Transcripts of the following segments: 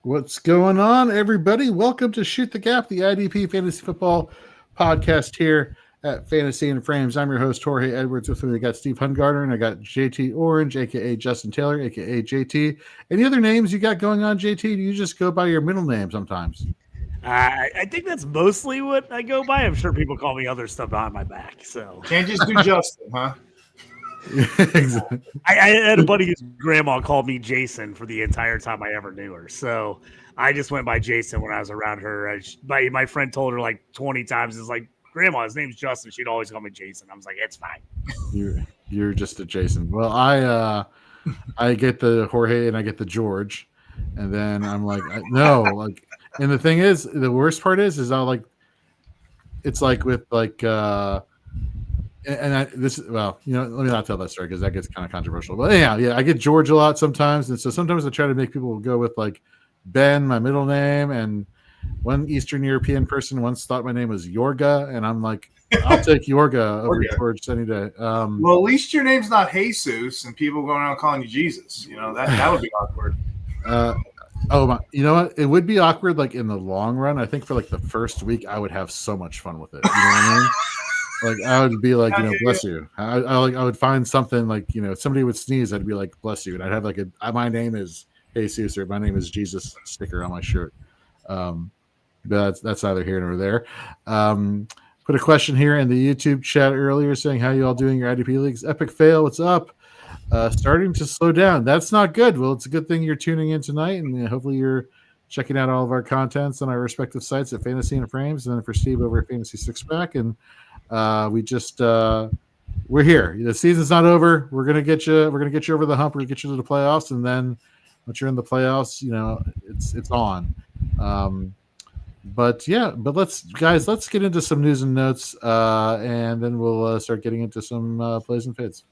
What's going on, everybody? Welcome to Shoot the Gap, the IDP Fantasy Football podcast here at Fantasy and Frames. I'm your host, Jorge Edwards. With me, I got Steve Hungarter, and I got JT Orange, a.k.a. Justin Taylor, a.k.a. JT. Any other names you got going on, JT? Do you just go by your middle name sometimes? I think that's mostly what I go by. I'm sure people call me other stuff behind my back. So can't just do Justin, huh? Exactly. I had a buddy whose grandma called me Jason for the entire time I ever knew her. So I just went by Jason when I was around her. My friend told her like 20 times, it's like, Grandma, his name's Justin. She'd always call me Jason. I was like, it's fine. You're just a Jason. Well, I get the Jorge and I get the George, and then I'm like, no, like, and the thing is, the worst part is I'll like, it's like with like, let me not tell that story because that gets kind of controversial. But anyhow, yeah, I get George a lot sometimes, and so sometimes I try to make people go with like Ben, my middle name, and one Eastern European person once thought my name was Jorge, and I'm like, I'll take Jorge over George any day. Well, at least your name's not Jesus, and people going around calling you Jesus. You know that would be awkward. You know what? It would be awkward, like in the long run. I think for like the first week, I would have so much fun with it. You know what I mean? Like I would be like, bless you. I would find something like, somebody would sneeze, I'd be like, bless you, and I'd have like my name is Jesus or my name is Jesus sticker on my shirt. But that's neither here nor there. Put a question here in the YouTube chat earlier saying, how you all doing your IDP leagues? Epic fail, what's up? Starting to slow down. That's not good. Well, it's a good thing you're tuning in tonight, and hopefully you're checking out all of our contents on our respective sites at Fantasy and Frames, and then for Steve over at Fantasy Six Pack. And we're here. The season's not over. We're gonna get you. We're gonna get you over the hump. We're gonna get you to the playoffs, and then once you're in the playoffs, it's on. But let's get into some news and notes, and then we'll start getting into some plays and fades.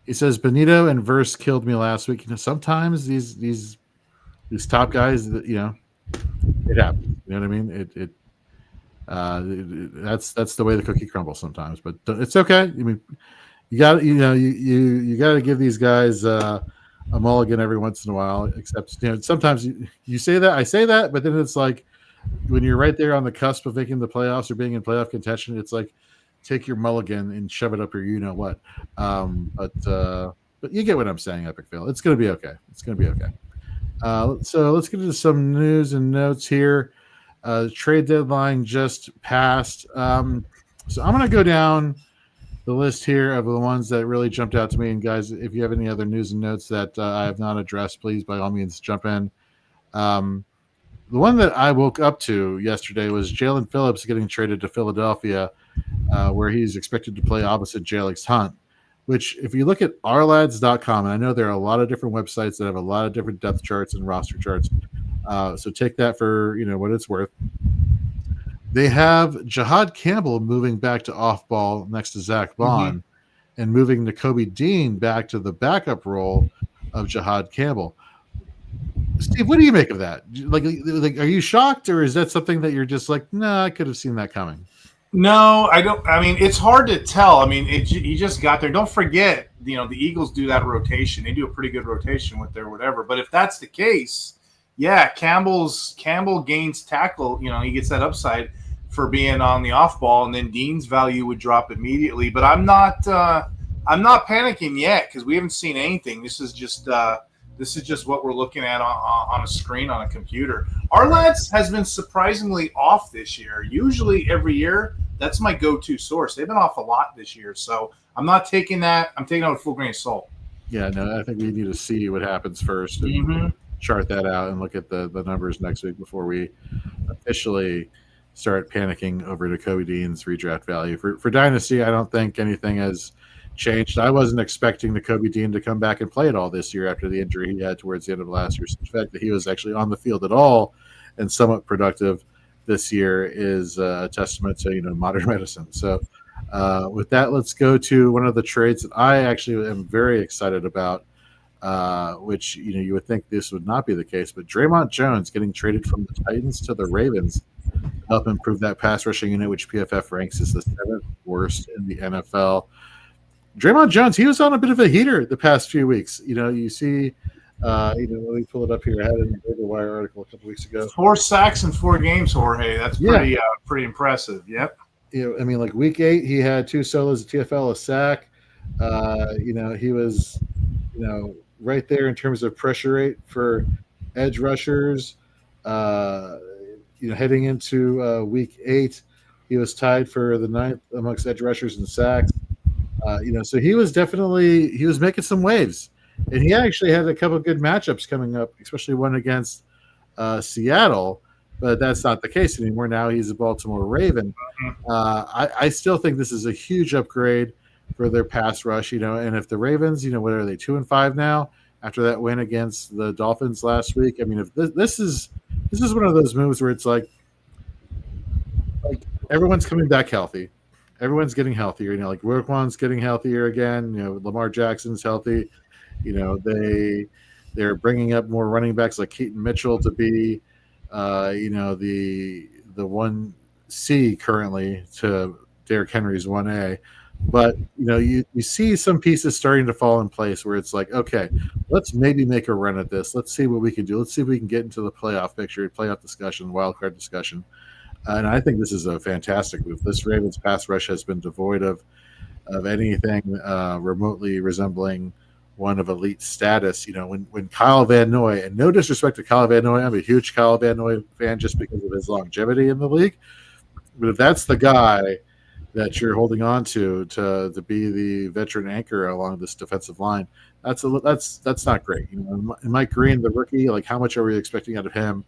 He says Benito and Verse killed me last week. Sometimes these top guys, it happens. You know what I mean? That's the way the cookie crumbles sometimes. But it's okay. I mean, you got you got to give these guys a mulligan every once in a while. Except sometimes you say that, I say that, but then it's like when you're right there on the cusp of making the playoffs or being in playoff contention, it's like, take your mulligan and shove it up your what. But you get what I'm saying, Epic Fail. It's going to be okay. So let's get into some news and notes here. Trade deadline just passed. So I'm going to go down the list here of the ones that really jumped out to me. And guys, if you have any other news and notes that I have not addressed, please, by all means, jump in. The one that I woke up to yesterday was Jalen Phillips getting traded to Philadelphia, where he's expected to play opposite Jalix Hunt, which if you look at ourlads.com, and I know there are a lot of different websites that have a lot of different depth charts and roster charts, so take that for what it's worth. They have Jihad Campbell moving back to off-ball next to Zach Bond, and moving Nakobe Dean back to the backup role of Jihad Campbell. Steve, what do you make of that? Like, are you shocked, or is that something that you're just like, nah, I could have seen that coming? No, I don't. I mean, it's hard to tell. I mean, he just got there. Don't forget, the Eagles do that rotation. They do a pretty good rotation with their whatever. But if that's the case, yeah, Campbell gains tackle. He gets that upside for being on the off ball, and then Dean's value would drop immediately. But I'm not panicking yet because we haven't seen anything. This is just what we're looking at on a screen on a computer. Our lads has been surprisingly off this year. Usually every year, that's my go-to source. They've been off a lot this year, so I'm not taking that. I'm taking it with a full grain of salt. Yeah, no, I think we need to see what happens first and chart that out and look at the numbers next week before we officially start panicking over Nakobe Dean's redraft value. For Dynasty, I don't think anything has changed. I wasn't expecting Nakobe Dean to come back and play it all this year after the injury he had towards the end of last year. So the fact that he was actually on the field at all and somewhat productive this year is a testament to modern medicine. So with that, let's go to one of the trades that I actually am very excited about, which you would think this would not be the case, but Draymond Jones getting traded from the Titans to the Ravens. help improve that pass rushing unit, which PFF ranks as the 7th worst in the NFL. Draymond Jones, he was on a bit of a heater the past few weeks. You see, let me pull it up here. I had it in the Waiver Wire article a couple weeks ago. 4 sacks in 4 games, Jorge. That's pretty impressive. Yep. Like week 8, he had 2 solos, a TFL, a sack. He was, right there in terms of pressure rate for edge rushers. Heading into week 8, he was tied for the 9th amongst edge rushers and sacks. So he was making some waves, and he actually had a couple of good matchups coming up, especially one against Seattle. But that's not the case anymore. Now he's a Baltimore Raven. I still think this is a huge upgrade for their pass rush. And if the Ravens, what are they, 2-5 now after that win against the Dolphins last week? I mean, if this is one of those moves where it's like everyone's coming back healthy. Everyone's getting healthier. Like Roquan's getting healthier again. Lamar Jackson's healthy. They're bringing up more running backs like Keaton Mitchell to be, the 1C currently to Derrick Henry's 1A. But you see some pieces starting to fall in place where it's like, okay, let's maybe make a run at this. Let's see what we can do. Let's see if we can get into the playoff picture, playoff discussion, wild card discussion. And I think this is a fantastic move. This Ravens pass rush has been devoid of anything remotely resembling one of elite status. When Kyle Van Noy, and no disrespect to Kyle Van Noy, I'm a huge Kyle Van Noy fan just because of his longevity in the league. But if that's the guy that you're holding on to be the veteran anchor along this defensive line, that's not great. Mike Green, the rookie, like how much are we expecting out of him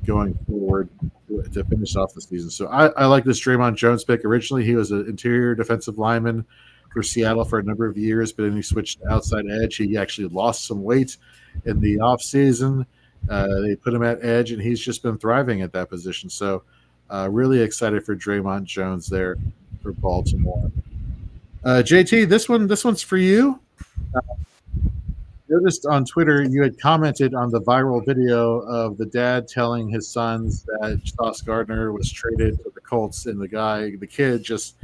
going forward to finish off the season? So I like this Draymond Jones pick. Originally, he was an interior defensive lineman for Seattle for a number of years, but then he switched to outside edge. He actually lost some weight in the offseason. They put him at edge, and he's just been thriving at that position. So really excited for Draymond Jones there for Baltimore. JT, this one's for you. Noticed on Twitter you had commented on the viral video of the dad telling his sons that Sauce Gardner was traded to the Colts, and the kid just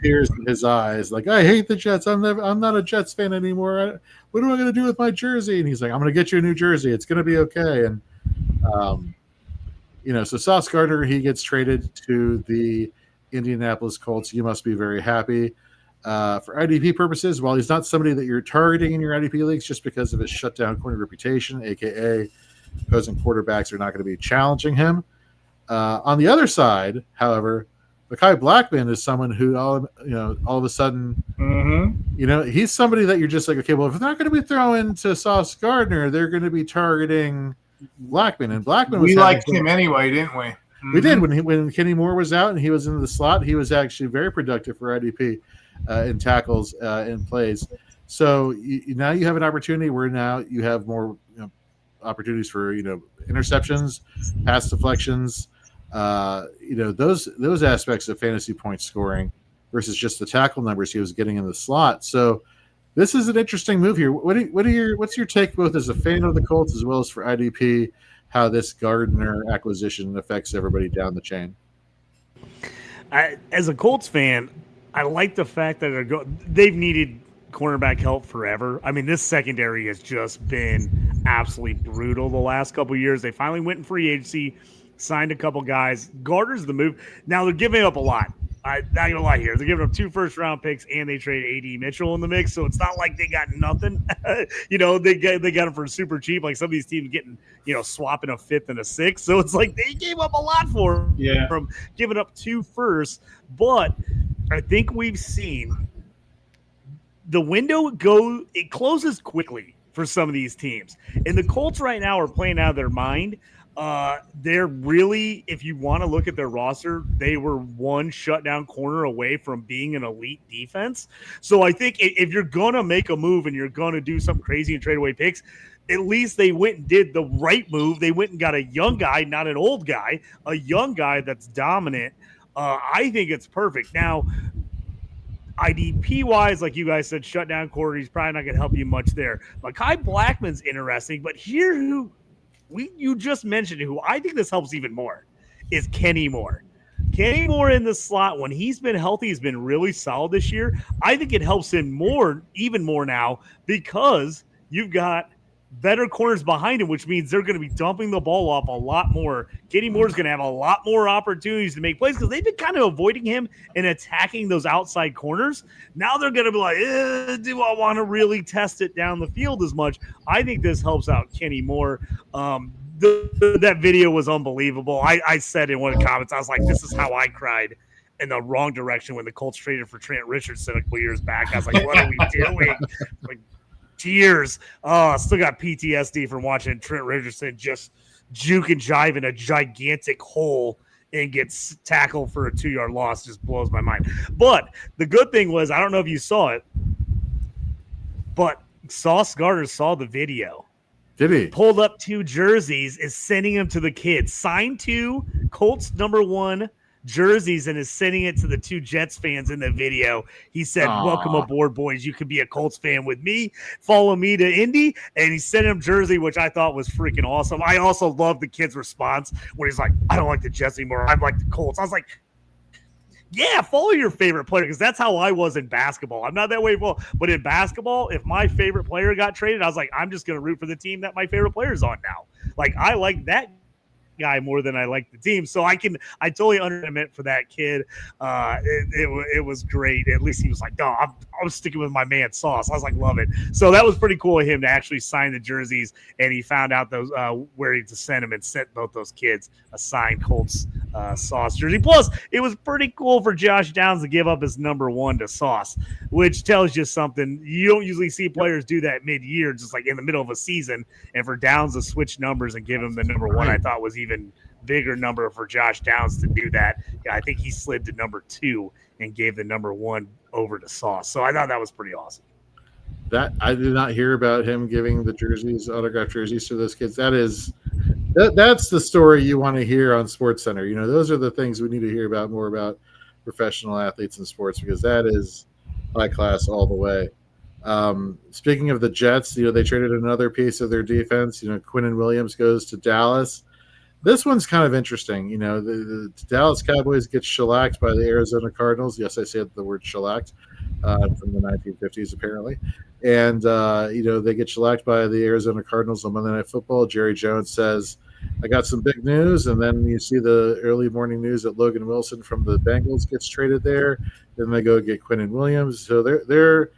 tears in his eyes, like, I hate the Jets. I'm not a Jets fan anymore. What am I going to do with my jersey? And he's like, I'm going to get you a new jersey. It's going to be okay. And so Sauce Gardner, he gets traded to the Indianapolis Colts. You must be very happy. For IDP purposes, while he's not somebody that you're targeting in your IDP leagues just because of his shutdown corner reputation, aka opposing quarterbacks are not going to be challenging him. On the other side, however, Mekhi Blackman is someone who all of a sudden, he's somebody that you're just like, okay, well, if they're not going to be throwing to Sauce Gardner, they're going to be targeting Blackman. And Blackman, we liked him anyway, didn't we? We did. When Kenny Moore was out and he was in the slot, he was actually very productive for IDP. In tackles and plays. So now you have an opportunity where now you have more opportunities for interceptions, pass deflections, those aspects of fantasy point scoring versus just the tackle numbers he was getting in the slot. So this is an interesting move here. What's your take both as a fan of the Colts as well as for IDP, how this Gardner acquisition affects everybody down the chain? As a Colts fan, I like the fact that they've needed cornerback help forever. I mean, this secondary has just been absolutely brutal the last couple of years. They finally went in free agency, signed a couple guys. Gardner's the move. Now they're giving up a lot. I'm not going to lie here. They're giving up 2 first-round picks, and they traded A.D. Mitchell in the mix, so it's not like they got nothing. They got him for super cheap. Like some of these teams getting, swapping a 5th and a 6th. So it's like they gave up a lot for him from giving up 2 firsts. But I think we've seen the window it closes quickly for some of these teams. And the Colts right now are playing out of their mind. They're really, if you want to look at their roster, they were 1 shutdown corner away from being an elite defense. So I think if you're going to make a move and you're going to do something crazy and trade away picks, at least they went and did the right move. They went and got a young guy, not an old guy, a young guy that's dominant. I think it's perfect. Now, IDP-wise, like you guys said, shutdown corner, he's probably not going to help you much there. Mekhi Blackman's interesting, but you just mentioned who I think this helps even more is Kenny Moore. Kenny Moore in the slot, when he's been healthy, has been really solid this year. I think it helps him even more now, because you've got better corners behind him, which means they're going to be dumping the ball off a lot more. Kenny Moore's going to have a lot more opportunities to make plays, because they've been kind of avoiding him and attacking those outside corners. Now they're going to be like, do I want to really test it down the field as much? I think this helps out Kenny Moore. That video was unbelievable. I said in one of the comments, I was like, this is how I cried in the wrong direction when the Colts traded for Trent Richardson a couple years back. I was like, what are we doing? Like, tears. Oh, I still got PTSD from watching Trent Richardson just juke and jive in a gigantic hole and gets tackled for a 2-yard loss. Just blows my mind. But the good thing was, I don't know if you saw it, but Sauce Gardner saw the video. Did he? Pulled up 2 jerseys, is sending them to the kids. Signed 2 Colts #1 jerseys and is sending it to the 2 Jets fans in the video. He said, welcome aboard, boys. You can be a Colts fan with me. Follow me to Indy. And he sent him jersey, which I thought was freaking awesome. I also love the kid's response when he's like, I don't like the Jets anymore. I like the Colts. I was like, yeah, follow your favorite player, because that's how I was in basketball. I'm not that way, but in basketball, if my favorite player got traded, I was like, I'm just going to root for the team that my favorite player is on now. Like, I like that guy more than I like the team, so I totally understand for that kid. It was great. At least he was like, no, I'm sticking with my man Sauce. I was like, love it. So that was pretty cool of him to actually sign the jerseys, and he found out those where to send them and sent both those kids a signed Colts Sauce jersey. Plus, it was pretty cool for Josh Downs to give up his #1 to Sauce, which tells you something. You don't usually see players do that mid-year, just like in the middle of a season, and for Downs to switch numbers and give him the #1, I thought was even bigger number for Josh Downs to do that. Yeah, I think he slid to #2 and gave the #1 over to Sauce. So I thought that was pretty awesome. That I did not hear about him giving the jerseys, autographed jerseys to those kids. That's the story you want to hear on SportsCenter. You know, those are the things we need to hear about more about professional athletes in sports, because that is high class all the way. Speaking of the Jets, you know, they traded another piece of their defense. You know, Quinnen Williams goes to Dallas. This one's kind of interesting. You know, the Dallas Cowboys get shellacked by the Arizona Cardinals. Yes, I said the word shellacked from the 1950s, apparently. And, you know, they get shellacked by the Arizona Cardinals on Monday Night Football. Jerry Jones says, I got some big news. And then you see the early morning news that Logan Wilson from the Bengals gets traded there. Then they go get Quinnen Williams. So they're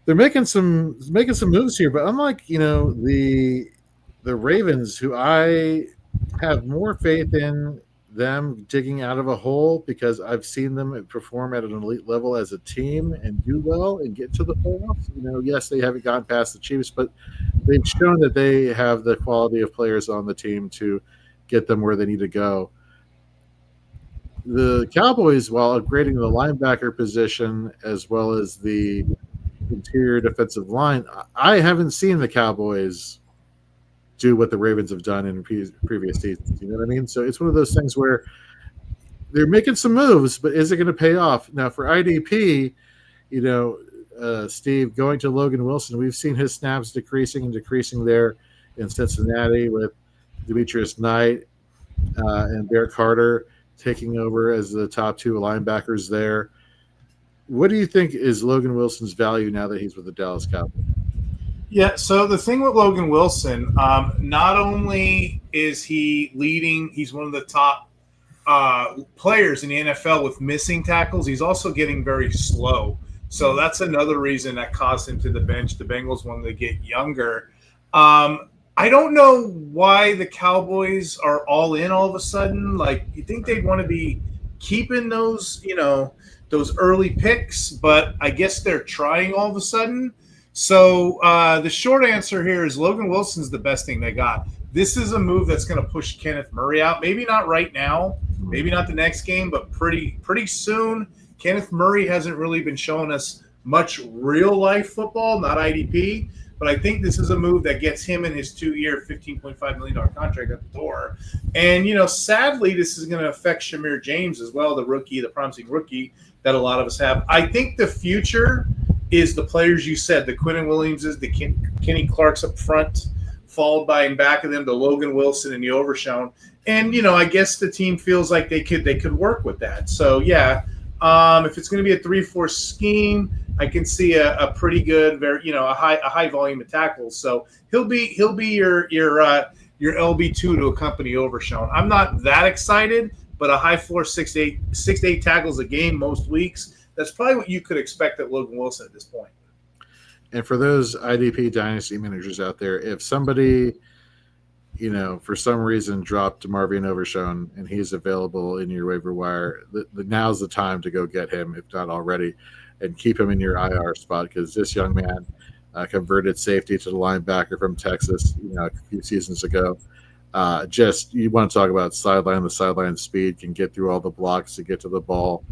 making some moves here. But unlike, you know, the Ravens, who I have more faith in them digging out of a hole, because I've seen them perform at an elite level as a team and do well and get to the playoffs. You know, yes, they haven't gotten past the Chiefs, but they've shown that they have the quality of players on the team to get them where they need to go. The Cowboys, while upgrading the linebacker position as well as the interior defensive line, I haven't seen the Cowboys do what the Ravens have done in previous seasons. You know what I mean? So it's one of those things where they're making some moves, but is it going to pay off? Now for IDP, you know, Steve, going to Logan Wilson, we've seen his snaps decreasing there in Cincinnati with Demetrius Knight and Derek Carter taking over as the top 2 linebackers there. What do you think is Logan Wilson's value now that he's with the Dallas Cowboys? Yeah, so the thing with Logan Wilson, not only is he leading, he's one of the top players in the NFL with missing tackles, he's also getting very slow. So that's another reason that caused him to the bench. The Bengals wanted to get younger. I don't know why the Cowboys are all in all of a sudden. Like, you think they'd want to be keeping those, you know, those early picks, but I guess they're trying all of a sudden. So the short answer here is Logan Wilson's the best thing they got. This is a move that's going to push Kenneth Murray out. Maybe not right now, maybe not the next game, but pretty soon. Kenneth Murray hasn't really been showing us much real-life football, not IDP. But I think this is a move that gets him in his 2-year, $15.5 million contract at the door. And, you know, sadly, this is going to affect Shamir James as well, the promising rookie that a lot of us have. I think the future is the players you said, the Quinnen Williamses, the Kenny Clarks up front, followed by in back of them the Logan Wilson and the Overshown. And, I guess the team feels like they could work with that. So, yeah, if it's going to be a 3-4 scheme, I can see a pretty good, a high volume of tackles. So he'll be your LB2 to accompany Overshown. I'm not that excited, but a high floor 6 to 8 tackles a game most weeks. That's probably what you could expect at Logan Wilson at this point. And for those IDP Dynasty managers out there, if somebody, for some reason dropped Marvin Overshown and he's available in your waiver wire, now's the time to go get him, if not already, and keep him in your IR spot, because this young man converted safety to the linebacker from Texas, a few seasons ago. You want to talk about sideline to sideline speed, can get through all the blocks to get to the ball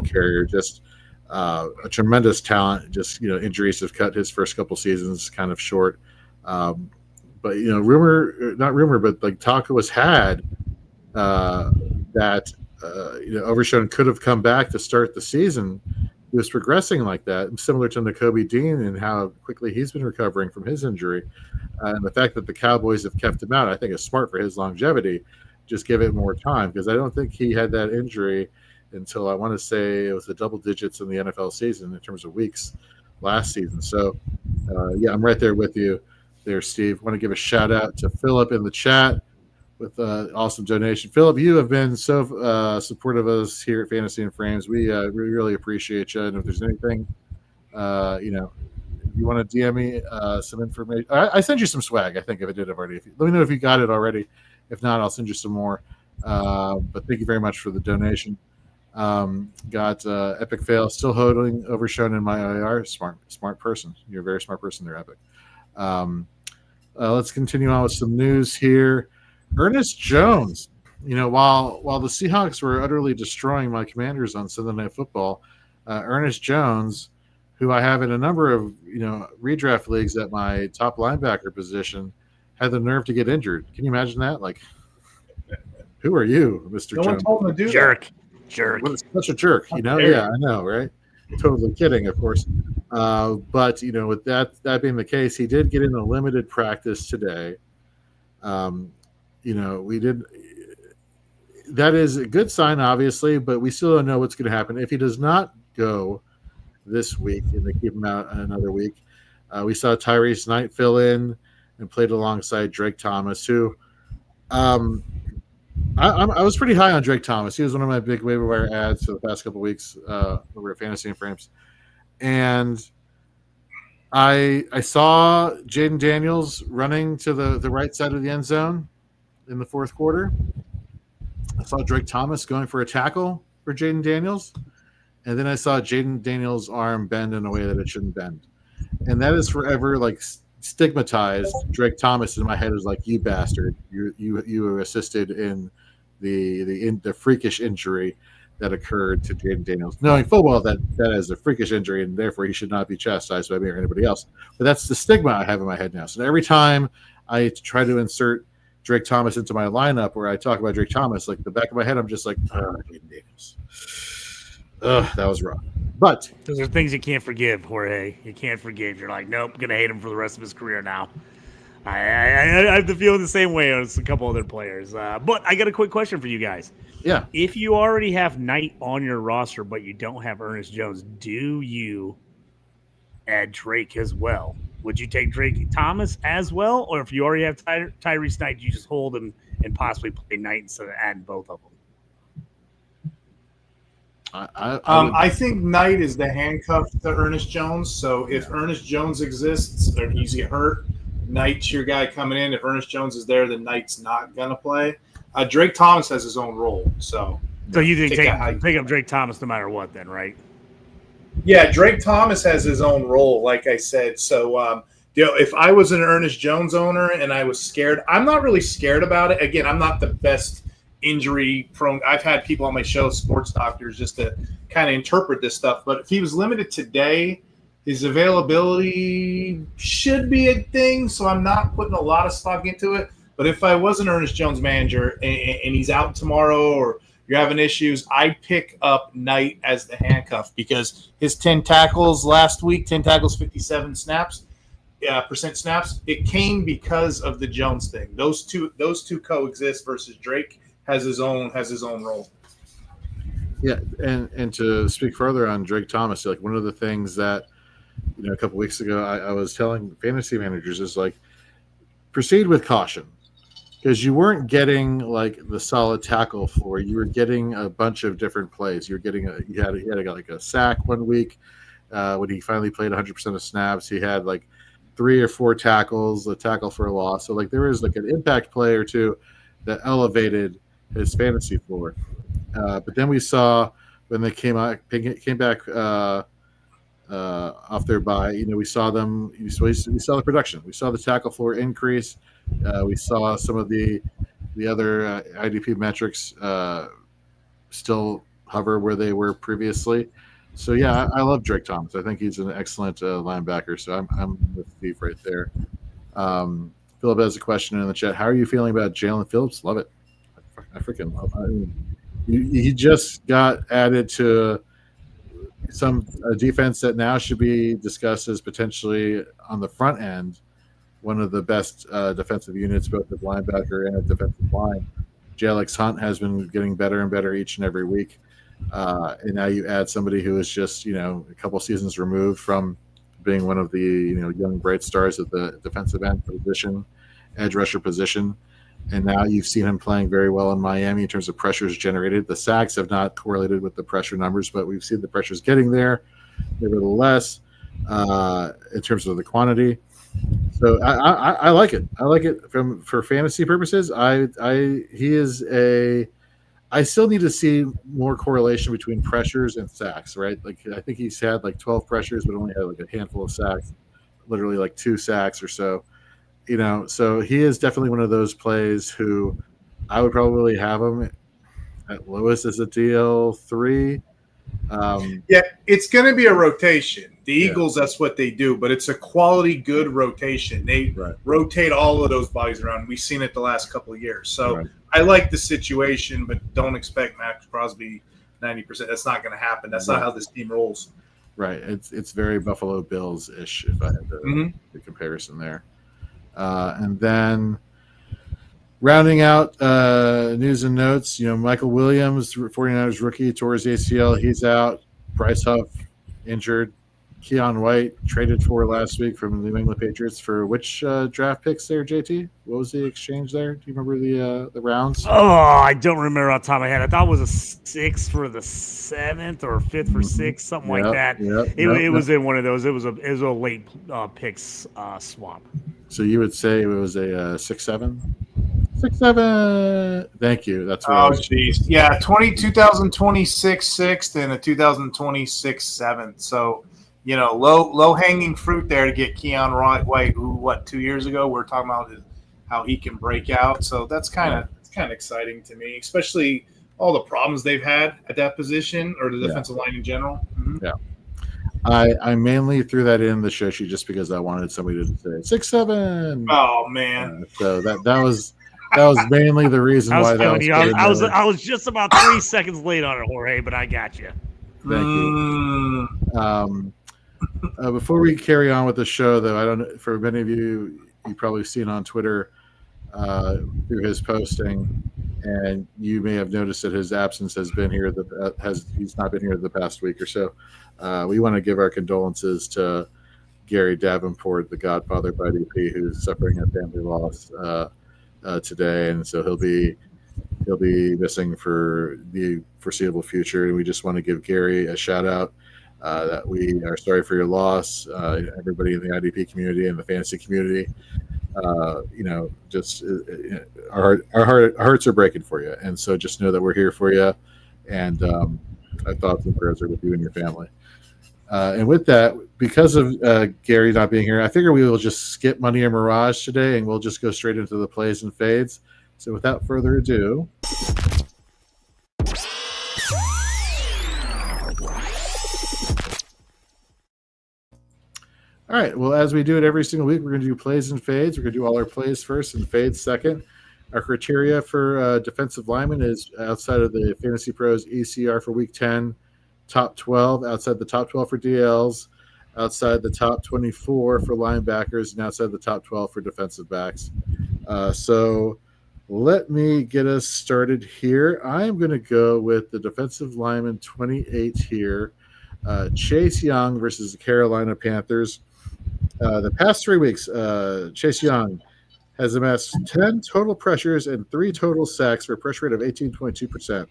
carrier, just a tremendous talent. Just, injuries have cut his first couple seasons kind of short. But, but talk was had that, Overshown could have come back to start the season. He was progressing like that, similar to Nakobe Dean and how quickly he's been recovering from his injury. And the fact that the Cowboys have kept him out, I think is smart for his longevity. Just give it more time, because I don't think he had that injury until I want to say it was the double digits in the NFL season in terms of weeks last season. So, I'm right there with you there, Steve. I want to give a shout out to Philip in the chat with an awesome donation. Philip, you have been so supportive of us here at Fantasy and Frames. We really appreciate you. And if there's anything, if you want to DM me some information, I sent you some swag. I think if I did already. Let me know if you got it already. If not, I'll send you some more. But thank you very much for the donation. Got Epic Fail, still holding Overshown in my IR. Smart person. You're a very smart person there, Epic. Let's continue on with some news here. Ernest Jones, while the Seahawks were utterly destroying my Commanders on Sunday Night Football, Ernest Jones, who I have in a number of redraft leagues at my top linebacker position, had the nerve to get injured. Can you imagine that? Like, who are you, Mr. Jones? No one told him to do Jerk. that. Such a jerk, Yeah, I know, right? Totally kidding, of course. But with that being the case, he did get in a limited practice today. We did. That is a good sign, obviously, but we still don't know what's going to happen if he does not go this week and they keep him out another week. We saw Tyrese Knight fill in and played alongside Drake Thomas, who I was pretty high on Drake Thomas. He was one of my big waiver wire ads for the past couple of weeks over at Fantasy and Frames, and I saw Jaden Daniels running to the right side of the end zone in the fourth quarter. I saw Drake Thomas going for a tackle for Jaden Daniels, and then I saw Jaden Daniels' arm bend in a way that it shouldn't bend, and that is forever stigmatized Drake Thomas in my head as like, you bastard, you assisted in the freakish injury that occurred to Jaden Daniels, knowing full well that is a freakish injury and therefore he should not be chastised by me or anybody else. But that's the stigma I have in my head now. So every time I try to insert Drake Thomas into my lineup where I talk about Drake Thomas, like the back of my head, I'm just like, Jaden Daniels. That was wrong. But those are things you can't forgive, Jorge. You can't forgive. You're like, nope, gonna hate him for the rest of his career now. I have to feel the same way as a couple other players. But I got a quick question for you guys. Yeah. If you already have Knight on your roster, but you don't have Ernest Jones, do you add Drake as well? Would you take Drake Thomas as well? Or if you already have Tyrese Knight, you just hold him and possibly play Knight instead of adding both of them? I think Knight is the handcuff to Ernest Jones. So if Ernest Jones exists or he's get hurt, Knight's your guy coming in. If Ernest Jones is there, then Knight's not going to play. Drake Thomas has his own role. So you think take up Drake Thomas no matter what then, right? Yeah, Drake Thomas has his own role, like I said. So, if I was an Ernest Jones owner and I was scared, I'm not really scared about it. Again, I'm not the best injury prone. I've had people on my show, sports doctors, just to kind of interpret this stuff. But if he was limited today, his availability should be a thing. So I'm not putting a lot of stock into it. But if I was an Ernest Jones manager and he's out tomorrow or you're having issues, I'd pick up Knight as the handcuff because his 10 tackles last week, 10 tackles, 57 snaps, percent snaps, it came because of the Jones thing. Those two coexist versus Drake has his own role. Yeah, and to speak further on Drake Thomas, like one of the things that a couple weeks ago I was telling fantasy managers is like proceed with caution, because you weren't getting like the solid tackle floor. You were getting a bunch of different plays. You were getting he had like a sack one week when he finally played 100% of snaps. He had like 3 or 4 tackles, a tackle for a loss. So like there was like an impact play or two that elevated his fantasy floor. But then we saw when they came back off their bye, we saw them. We saw the production. We saw the tackle floor increase. We saw some of the other IDP metrics still hover where they were previously. So yeah, I love Drake Thomas. I think he's an excellent linebacker. So I'm with Steve right there. Philip has a question in the chat. How are you feeling about Jalen Phillips? Love it. I freaking love. He just got added to some defense that now should be discussed as potentially on the front end one of the best defensive units, both at linebacker and at defensive line. J.Alex Hunt has been getting better and better each and every week. And now you add somebody who is just, a couple seasons removed from being one of the, young bright stars at the defensive end position, edge rusher position. And now you've seen him playing very well in Miami in terms of pressures generated. The sacks have not correlated with the pressure numbers, but we've seen the pressures getting there nevertheless in terms of the quantity. So I like it. I like it for fantasy purposes. I still need to see more correlation between pressures and sacks, right? Like I think he's had like 12 pressures, but only had like a handful of sacks, literally like 2 sacks or so. So he is definitely one of those plays who I would probably have him at lowest as a DL3. Yeah, it's going to be a rotation. The Eagles, that's what they do, but it's a quality, good rotation. They rotate all of those bodies around. We've seen it the last couple of years. So I like the situation, but don't expect Max Crosby 90%. That's not going to happen. That's not how this team rolls. Right. It's very Buffalo Bills-ish if I had the comparison there. And then rounding out news and notes, Michael Williams, 49ers rookie, tore his ACL. He's out. Bryce Huff, injured. Keon White, traded for last week from the New England Patriots for which draft picks there, JT? What was the exchange there? Do you remember the rounds? Oh, I don't remember off the top of my head. I thought it was a 6th for the 7th or 5th for 6th, something like that. It was in one of those. It was a late picks swap. So you would say it was a 6-7? 6-7. Thank you. That's what. Oh, jeez. Yeah, 2026 6th and a 2026 7th. So, low hanging fruit there to get Keon White, who 2 years ago we were talking about how he can break out. So that's kind of exciting to me, especially all the problems they've had at that position or the defensive line in general. Mm-hmm. Yeah. I mainly threw that in the show sheet just because I wanted somebody to say 6-7. Oh man! So that was mainly the reason why that I was just about 3 seconds late on it, Jorge, but I got you. Thank you. Before we carry on with the show, though, I don't know, for many of you probably seen on Twitter through his posting, and you may have noticed that his absence has been here. He's not been here the past week or so. We want to give our condolences to Gary Davenport, the godfather of IDP, who's suffering a family loss today, and so he'll be missing for the foreseeable future. And we just want to give Gary a shout out that we are sorry for your loss. Everybody in the IDP community and the fantasy community, our hearts are breaking for you, and so just know that we're here for you, and our thoughts and prayers are with you and your family. And with that, because of Gary not being here, I figure we will just skip Money or Mirage today, and we'll just go straight into the plays and fades. So without further ado, all right. Well, as we do it every single week, we're going to do plays and fades. We're going to do all our plays first and fades second. Our criteria for defensive lineman is outside of the Fantasy Pros ECR for Week 10, top 12, outside the top 12 for DLs, outside the top 24 for linebackers and outside the top 12 for defensive backs. So let me get us started here. I'm going to go with the defensive lineman 28 here, Chase Young versus the Carolina Panthers. The past 3 weeks, Chase Young has amassed 10 total pressures and 3 total sacks for a pressure rate of 18.2%.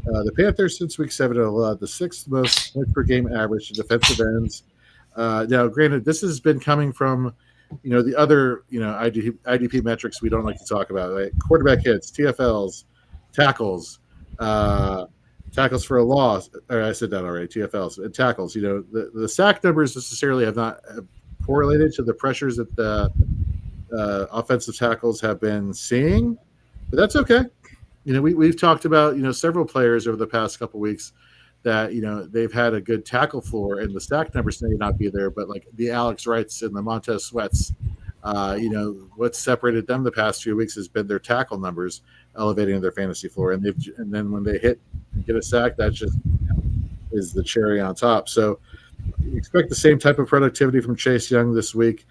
The Panthers, since week 7, have allowed the 6th most points per game average to defensive ends. Now, granted, this has been coming from, the other, IDP metrics we don't like to talk about, right? Quarterback hits, TFLs, tackles, tackles for a loss. Or I said that already, TFLs and tackles. The sack numbers necessarily have not correlated to the pressures that the offensive tackles have been seeing, but that's okay. We've talked about, several players over the past couple of weeks that, they've had a good tackle floor and the sack numbers may not be there, but like the Alex Wrights and the Montez Sweats, what's separated them the past few weeks has been their tackle numbers elevating their fantasy floor. And then when they hit and get a sack, that just is the cherry on top. So expect the same type of productivity from Chase Young this week.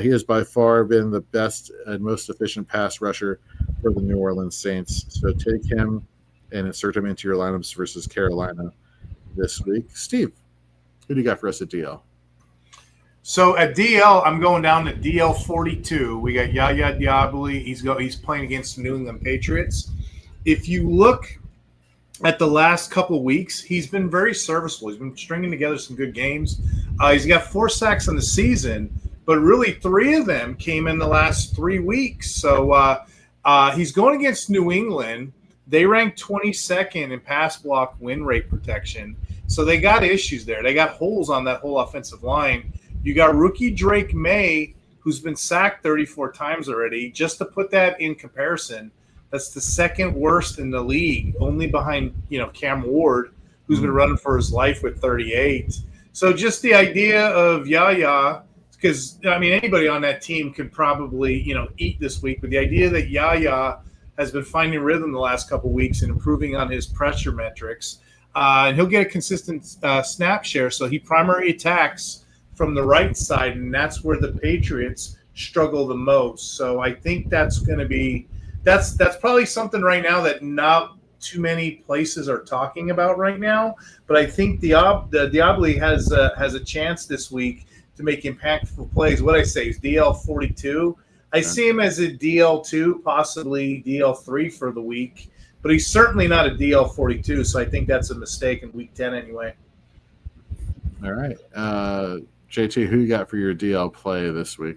He has by far been the best and most efficient pass rusher for the New Orleans Saints. So take him and insert him into your lineups versus Carolina this week. Steve, who do you got for us at DL? So at DL, I'm going down to DL 42. We got Yaya Diabli. He's playing against the New England Patriots. If you look at the last couple of weeks, he's been very serviceable. He's been stringing together some good games. He's got 4 sacks in the season, but really 3 of them came in the last 3 weeks. So he's going against New England. They rank 22nd in pass block win rate protection. So they got issues there. They got holes on that whole offensive line. You got rookie Drake May, who's been sacked 34 times already. Just to put that in comparison, that's the 2nd worst in the league, only behind, Cam Ward, who's been running for his life with 38. So just the idea of Yaya, because, anybody on that team could probably, eat this week, but the idea that Yaya has been finding rhythm the last couple of weeks and improving on his pressure metrics, and he'll get a consistent snap share, so he primary attacks from the right side, and that's where the Patriots struggle the most. So I think that's going to be that's probably something right now that not too many places are talking about right now. But I think Diabli has a chance this week to make impactful plays. What I say is DL 42. I see him as a DL2, possibly DL3 for the week, but he's certainly not a DL 42. So I think that's a mistake in week 10 anyway. All right. JT, who you got for your DL play this week?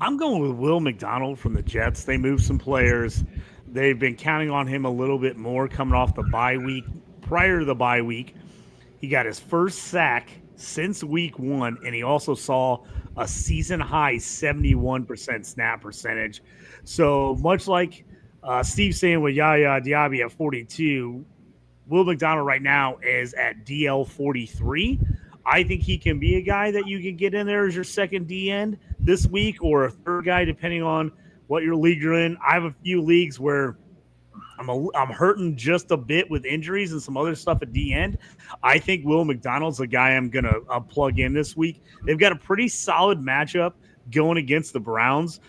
I'm going with Will McDonald from the Jets. They moved some players. They've been counting on him a little bit more coming off the bye week. Prior to the bye week, he got his first sack since week 1, and he also saw a season-high 71% snap percentage. So much like Steve saying with Yaya Diaby at 42, Will McDonald right now is at DL 43. I think he can be a guy that you can get in there as your second D end this week, or a third guy, depending on what your league you're in. I have a few leagues where I'm hurting just a bit with injuries and some other stuff at D end. I think Will McDonald's a guy I'm going to plug in this week. They've got a pretty solid matchup going against the Browns.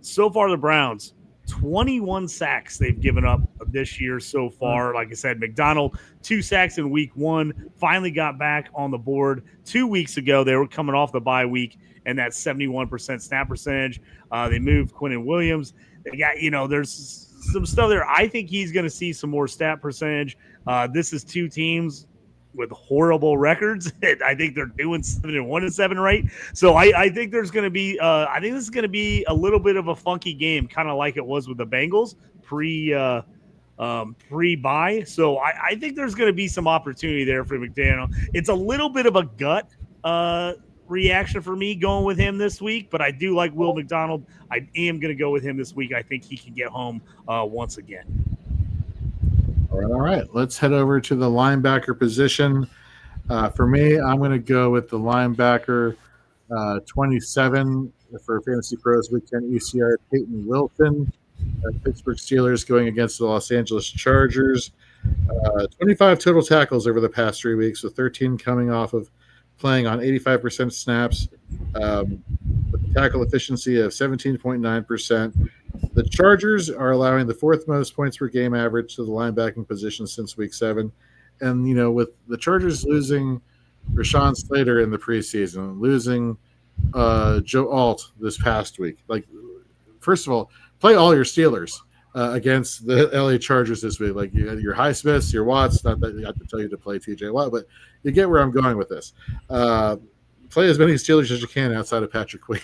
So far, the Browns, 21 sacks they've given up this year so far. Like I said, McDonald, 2 sacks in week 1, finally got back on the board 2 weeks ago. They were coming off the bye week, and that 71% snap percentage. They moved Quinnen Williams. They got, there's some stuff there. I think he's going to see some more stat percentage. This is 2 teams with horrible records. I think they're doing 7-1-7 right. So I think there's going to be I think this is going to be a little bit of a funky game, kind of like it was with the Bengals pre-bye. So I think there's going to be some opportunity there for McDaniel. It's a little bit of a gut reaction for me going with him this week, but I do like Will McDonald. I am going to go with him this week. I think he can get home once again. All right. Let's head over to the linebacker position. For me, I'm going to go with the linebacker 27 for Fantasy Pros Week 10 ECR, Peyton Wilson. Pittsburgh Steelers going against the Los Angeles Chargers. 25 total tackles over the past 3 weeks, with 13 coming off of playing on 85% snaps, with a tackle efficiency of 17.9%. The Chargers are allowing the fourth most points per game average to the linebacking position since week 7. And, with the Chargers losing Rashawn Slater in the preseason, losing Joe Alt this past week, first of all, play all your Steelers against the LA Chargers this week. Like your Highsmiths, your Watts, not that I have to tell you to play TJ Watt, but you get where I'm going with this. Play as many Steelers as you can outside of Patrick Queen.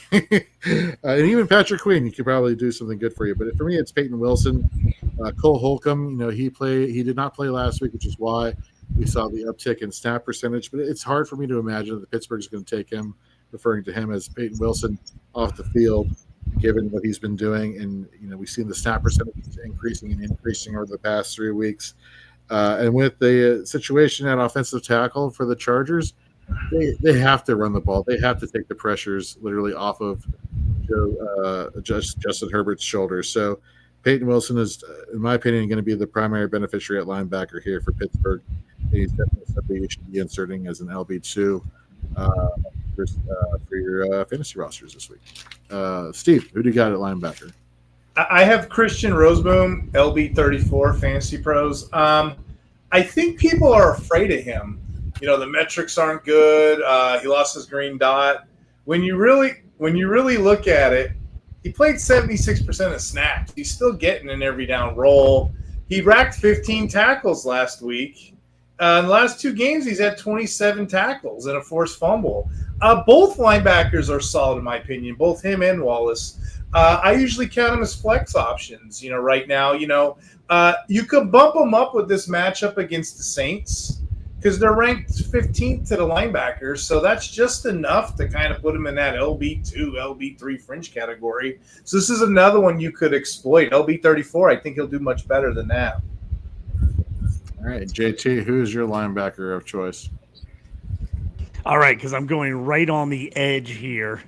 And even Patrick Queen, you could probably do something good for you. But for me, it's Peyton Wilson. Cole Holcomb, he did not play last week, which is why we saw the uptick in snap percentage. But it's hard for me to imagine that Pittsburgh's going to take him, referring to him as Peyton Wilson, off the field, given what he's been doing. And, we've seen the snap percentage increasing over the past 3 weeks. And with the situation at offensive tackle for the Chargers, they have to run the ball. They have to take the pressures literally off of Justin Herbert's shoulders. So Peyton Wilson is, in my opinion, going to be the primary beneficiary at linebacker here for Pittsburgh. He's definitely somebody you should be inserting as an LB2 for your fantasy rosters this week. Steve, who do you got at linebacker? I have Christian Roseboom, LB34 Fantasy Pros. I think people are afraid of him. The metrics aren't good. He lost his green dot. When you really look at it, he played 76% of snaps. He's still getting an every down role. He racked 15 tackles last week. In the last 2 games, he's had 27 tackles and a forced fumble. Both linebackers are solid, in my opinion, both him and Wallace. I usually count them as flex options. Right now, you could bump them up with this matchup against the Saints, because they're ranked 15th to the linebackers, so that's just enough to kind of put them in that LB2, LB3 fringe category. So this is another one you could exploit. LB34, I think he'll do much better than that. All right, JT, who is your linebacker of choice? All right, because I'm going right on the edge here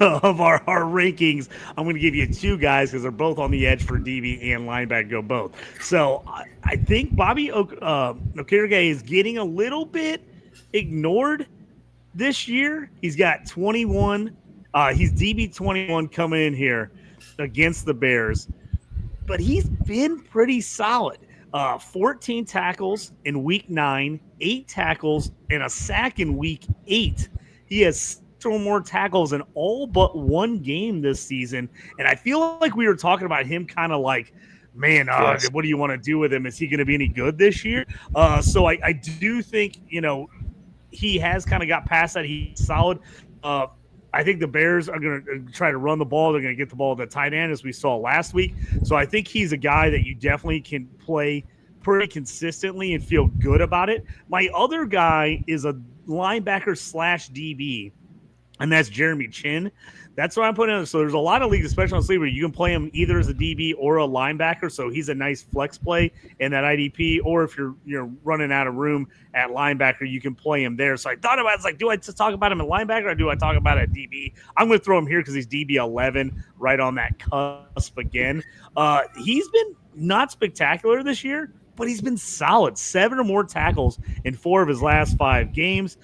of our rankings. I'm going to give you 2 guys because they're both on the edge for DB and linebacker, go both. So I think Bobby Okereke is getting a little bit ignored this year. He's got 21. He's DB 21 coming in here against the Bears, but he's been pretty solid. 14 tackles in week 9, 8 tackles, and a sack in week 8. He has or more tackles in all but 1 game this season. And I feel like we were talking about him kind of like, man, yes, what do you want to do with him? Is he going to be any good this year? So I do think, he has kind of got past that. He's solid. I think the Bears are going to try to run the ball. They're going to get the ball to the tight end, as we saw last week. So I think he's a guy that you definitely can play pretty consistently and feel good about it. My other guy is a linebacker / DB, and that's Jeremy Chin. That's what I'm putting in. So there's a lot of leagues, especially on Sleeper, you can play him either as a DB or a linebacker. So he's a nice flex play in that IDP. Or if you're running out of room at linebacker, you can play him there. So I thought about it. It's like, do I just talk about him at linebacker or do I talk about it at DB? I'm going to throw him here because he's DB 11, right on that cusp again. He's been not spectacular this year, but he's been solid. 7 or more tackles in 4 of his last 5 games.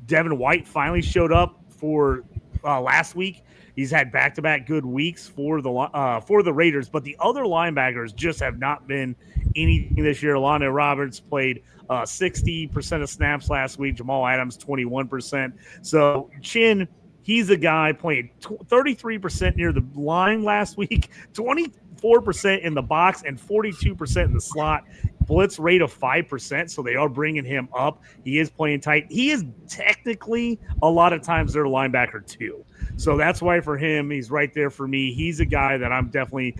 Devin White finally showed up for last week. He's had back-to-back good weeks for the Raiders, but the other linebackers just have not been anything this year. Alonzo Roberts played 60% of snaps last week. Jamal Adams 21%. So Chin, he's a guy playing 33% near the line last week, 24% in the box, and 42% in the slot. Blitz rate of 5%, so they are bringing him up. He is playing tight. He is technically, a lot of times, their linebacker too. So that's why for him, he's right there for me. He's a guy that I'm definitely,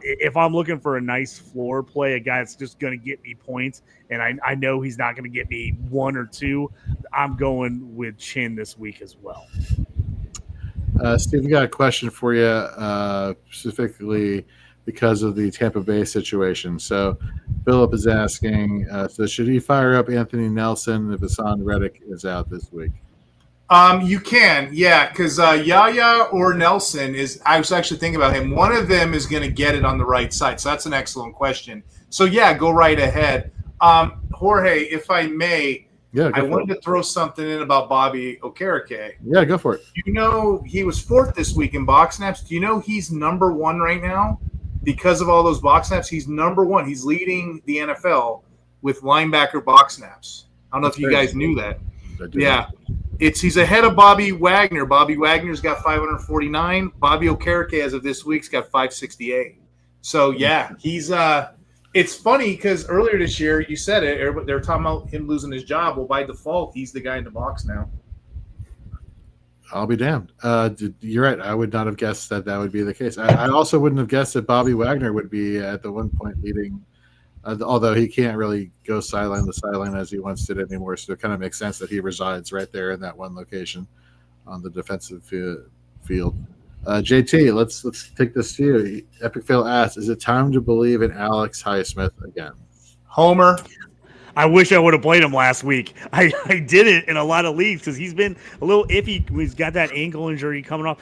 if I'm looking for a nice floor play, a guy that's just going to get me points, and I know he's not going to get me 1 or 2, I'm going with Chin this week as well. Steve, we got a question for you, specifically because of the Tampa Bay situation. So Philip is asking, so should he fire up Anthony Nelson if Hassan Reddick is out this week? You can, yeah, because Yaya or Nelson is – I was actually thinking about him. One of them is going to get it on the right side, so that's an excellent question. So, yeah, go right ahead. Jorge, if I may, Yeah, I wanted to throw something in about Bobby Okereke. Yeah, go for it. You know, he was 4th this week in box snaps. Do you know he's number 1 right now? Because of all those box snaps, he's number 1. He's leading the NFL with linebacker box snaps. I don't know if you guys knew that. Yeah. He's ahead of Bobby Wagner. Bobby Wagner's got 549. Bobby Okereke, as of this week's got 568. So, yeah, he's it's funny because earlier this year, you said it, they were talking about him losing his job. Well, by default, he's the guy in the box now. I'll be damned. You're right. I would not have guessed that would be the case. I also wouldn't have guessed that Bobby Wagner would be at the one point leading, although he can't really go sideline to sideline as he once did anymore. So it kind of makes sense that he resides right there in that one location on the defensive field. JT, let's take this to you. Epic Fail asks, is it time to believe in Alex Highsmith again? Homer. I wish I would have played him last week. I didn't in a lot of leagues because he's been a little iffy. He's got that ankle injury coming off.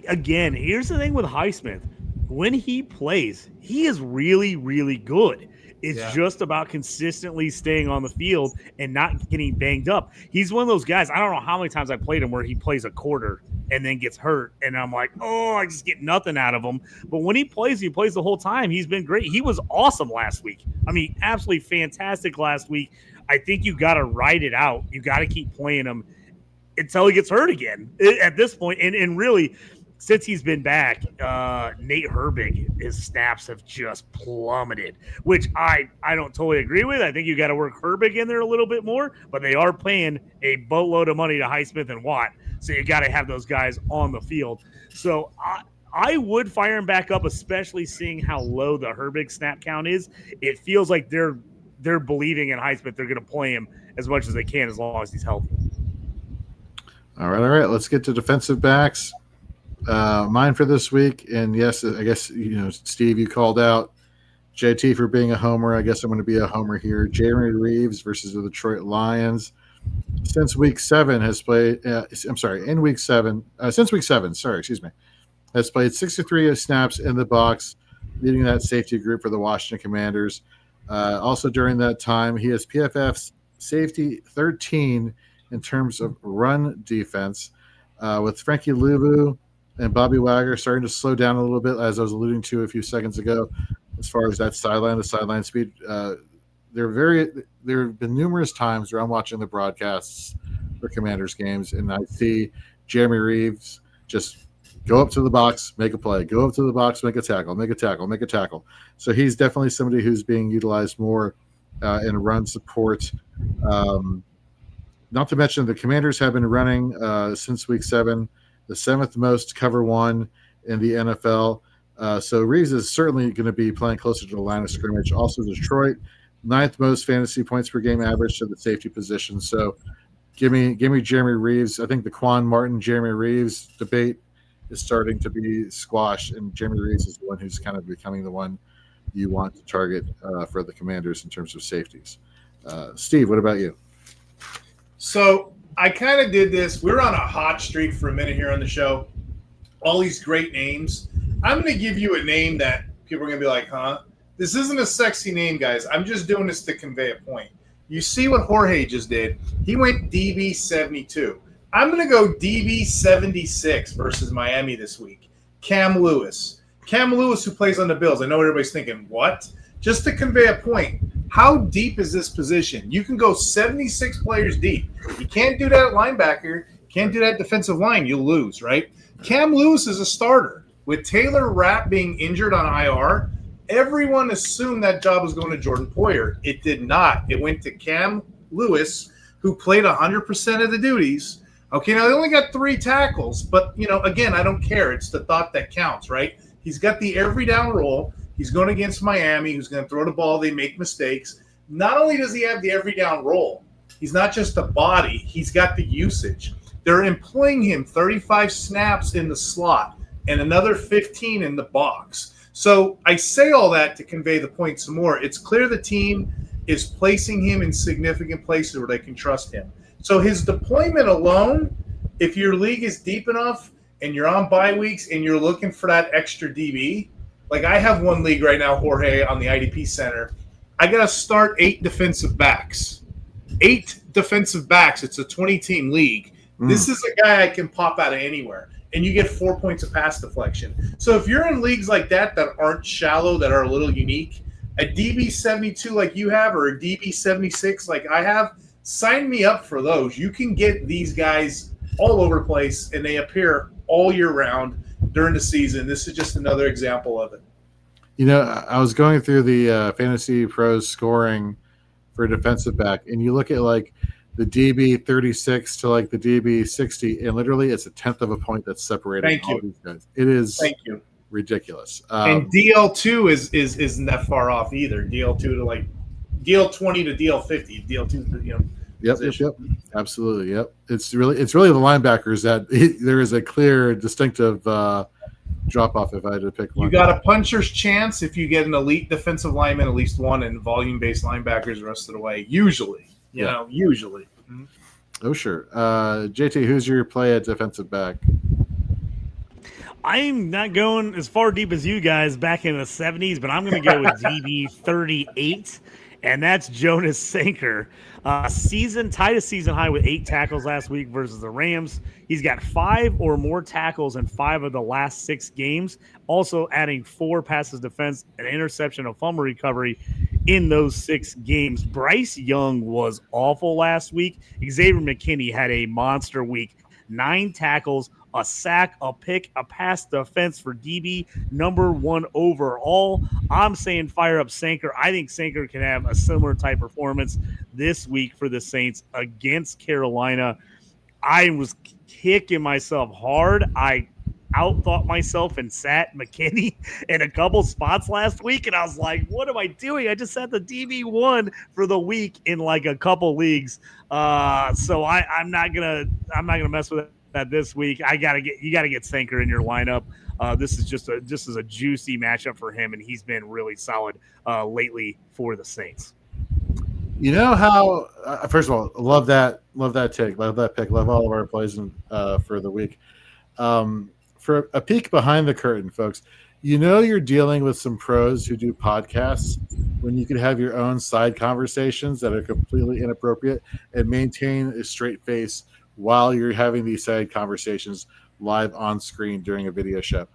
Again, here's the thing with Highsmith. When he plays, he is really, really good. It's just about consistently staying on the field and not getting banged up. He's one of those guys, I don't know how many times I played him where he plays a quarter and then gets hurt, and I'm like, oh, I just get nothing out of him. But when he plays the whole time. He's been great. He was awesome last week. I mean, absolutely fantastic last week. I think you got to ride it out. You got to keep playing him until he gets hurt again at this point. And really, since he's been back, Nate Herbig, his snaps have just plummeted, which I don't totally agree with. I think you got to work Herbig in there a little bit more, but they are paying a boatload of money to Highsmith and Watt, so you got to have those guys on the field. So I would fire him back up, especially seeing how low the Herbig snap count is. It feels like they're believing in Highsmith. They're going to play him as much as they can as long as he's healthy. All right. Let's get to defensive backs. Mine for this week, and yes, I guess Steve, you called out JT for being a homer. I guess I'm going to be a homer here. Jeremy Reeves versus the Detroit Lions. Since week 7 has played. In week 7, since week 7, has played 63 snaps in the box, leading that safety group for the Washington Commanders. Also during that time, he has PFF's safety 13 in terms of run defense, with Frankie Luvu and Bobby Wagner starting to slow down a little bit, as I was alluding to a few seconds ago, as far as that sideline to sideline speed. There have been numerous times where I'm watching the broadcasts for Commanders games, and I see Jeremy Reeves just go up to the box, make a play, go up to the box, make a tackle, make a tackle, make a tackle. So he's definitely somebody who's being utilized more in run support. Not to mention the Commanders have been running since week 7, the 7th most cover 1 in the NFL. So Reeves is certainly going to be playing closer to the line of scrimmage. Also Detroit, 9th most fantasy points per game average to the safety position. So give me Jeremy Reeves. I think the Quan Martin, Jeremy Reeves debate is starting to be squashed, and Jeremy Reeves is the one who's kind of becoming the one you want to target for the Commanders in terms of safeties. Steve, what about you? So I kind of did this. We're on a hot streak for a minute here on the show. All these great names. I'm going to give you a name that people are going to be like, huh? This isn't a sexy name, guys. I'm just doing this to convey a point. You see what Jorge just did? He went DB 72. I'm going to go DB 76 versus Miami this week. Cam Lewis. Cam Lewis, who plays on the Bills. I know everybody's thinking, what? Just to convey a point. How deep is this position? You can go 76 players deep. You can't do that at linebacker. Can't do that at defensive line. You'll lose, right? Cam Lewis is a starter. With Taylor Rapp being injured on IR, everyone assumed that job was going to Jordan Poyer. It did not. It went to Cam Lewis, who played 100% of the duties. Okay, now they only got 3 tackles, but, again, I don't care. It's the thought that counts, right? He's got the every down role. He's going against Miami, who's going to throw the ball. They make mistakes. Not only does he have the every down role, he's not just a body. He's got the usage. They're employing him 35 snaps in the slot and another 15 in the box. So I say all that to convey the point some more. It's clear the team is placing him in significant places where they can trust him. So his deployment alone, if your league is deep enough and you're on bye weeks and you're looking for that extra DB, like I have one league right now, Jorge, on the IDP Center. I got to start 8 defensive backs. 8 defensive backs. It's a 20-team league. This is a guy I can pop out of anywhere, and you get 4 points of pass deflection. So if you're in leagues like that aren't shallow, that are a little unique, a DB 72 like you have, or a DB 76 like I have, sign me up for those. You can get these guys all over the place, and they appear all year round during the season. This is just another example of it. You know, I was going through the Fantasy Pros scoring for a defensive back, and you look at like the DB 36 to like the DB 60, and literally it's a tenth of a point that's separating all these guys. It is ridiculous. And DL2 isn't that far off either. DL2 to like DL20 to DL50. DL2 to Yep, absolutely. Yep, it's really the linebackers that there is a clear, distinctive drop off. If I had to pick one, you got a puncher's chance if you get an elite defensive lineman, at least one, and volume based linebackers the rest of the way. Usually. Usually. Mm-hmm. Oh, sure. JT, who's your play at defensive back? I'm not going as far deep as you guys back in the 70s, but I'm going to go with DB 38, and that's Jonas Sanker. Tied a season high with 8 tackles last week versus the Rams. He's got 5 or more tackles in 5 of the last 6 games, also adding 4 passes defense, an interception, a fumble recovery in those 6 games. Bryce Young was awful last week. Xavier McKinney had a monster week. 9 tackles, a sack, a pick, a pass defense for DB, number 1 overall. I'm saying fire up Sanker. I think Sanker can have a similar type performance this week for the Saints against Carolina. I was kicking myself hard. I outthought myself and sat McKinney in a couple spots last week, and I was like, what am I doing? I just sat the DB1 for the week in like a couple leagues. So I'm not gonna mess with that this week. You gotta get Sanker in your lineup. This is a juicy matchup for him, and he's been really solid lately for the Saints. You know how first of all, love that take, love that pick, love all of our plays for the week. For a peek behind the curtain, folks, you know you're dealing with some pros who do podcasts when you can have your own side conversations that are completely inappropriate and maintain a straight face while you're having these side conversations live on screen during a video show.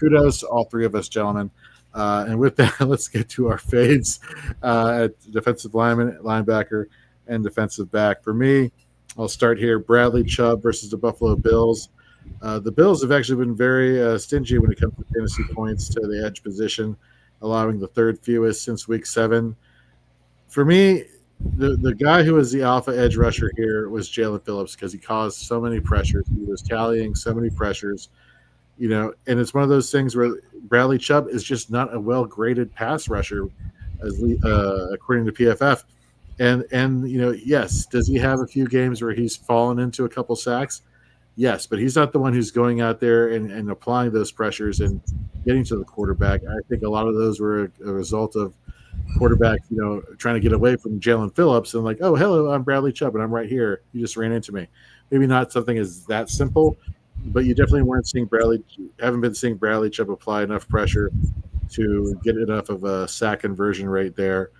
Kudos to all 3 of us, gentlemen. And with that, let's get to our fades at defensive lineman, linebacker, and defensive back. For me, I'll start here. Bradley Chubb versus the Buffalo Bills. The Bills have actually been very stingy when it comes to fantasy points to the edge position, allowing the 3rd fewest since week 7. For me, the guy who was the alpha edge rusher here was Jalen Phillips because he caused so many pressures. He was tallying so many pressures, and it's one of those things where Bradley Chubb is just not a well-graded pass rusher, according to PFF. And yes, does he have a few games where he's fallen into a couple sacks? Yes, but he's not the one who's going out there and applying those pressures and getting to the quarterback. I think a lot of those were a result of quarterbacks, trying to get away from Jalen Phillips and like, oh, hello, I'm Bradley Chubb and I'm right here. You just ran into me. Maybe not something as that simple, but you definitely haven't been seeing Bradley Chubb apply enough pressure to get enough of a sack conversion rate there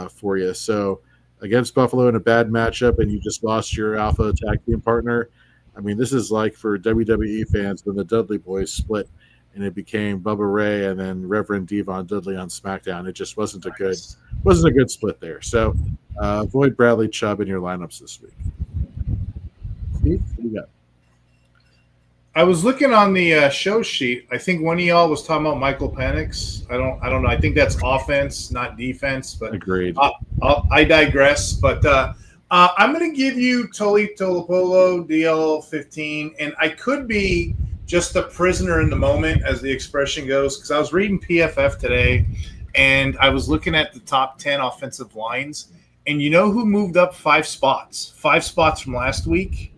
for you. So against Buffalo in a bad matchup and you just lost your alpha tag team partner, I mean, this is like for WWE fans when the Dudley Boys split and it became Bubba Ray and then Reverend Devon Dudley on SmackDown. It just wasn't a good split there. So avoid Bradley Chubb in your lineups this week. Steve, what do you got? I was looking on the show sheet. I think one of y'all was talking about Michael Penix. I don't know. I think that's offense, not defense. But agreed. I digress. But I'm going to give you Toli Tolopolo, DL15, and I could be just a prisoner in the moment, as the expression goes, because I was reading PFF today, and I was looking at the top 10 offensive lines, and you know who moved up 5 spots? 5 spots from last week?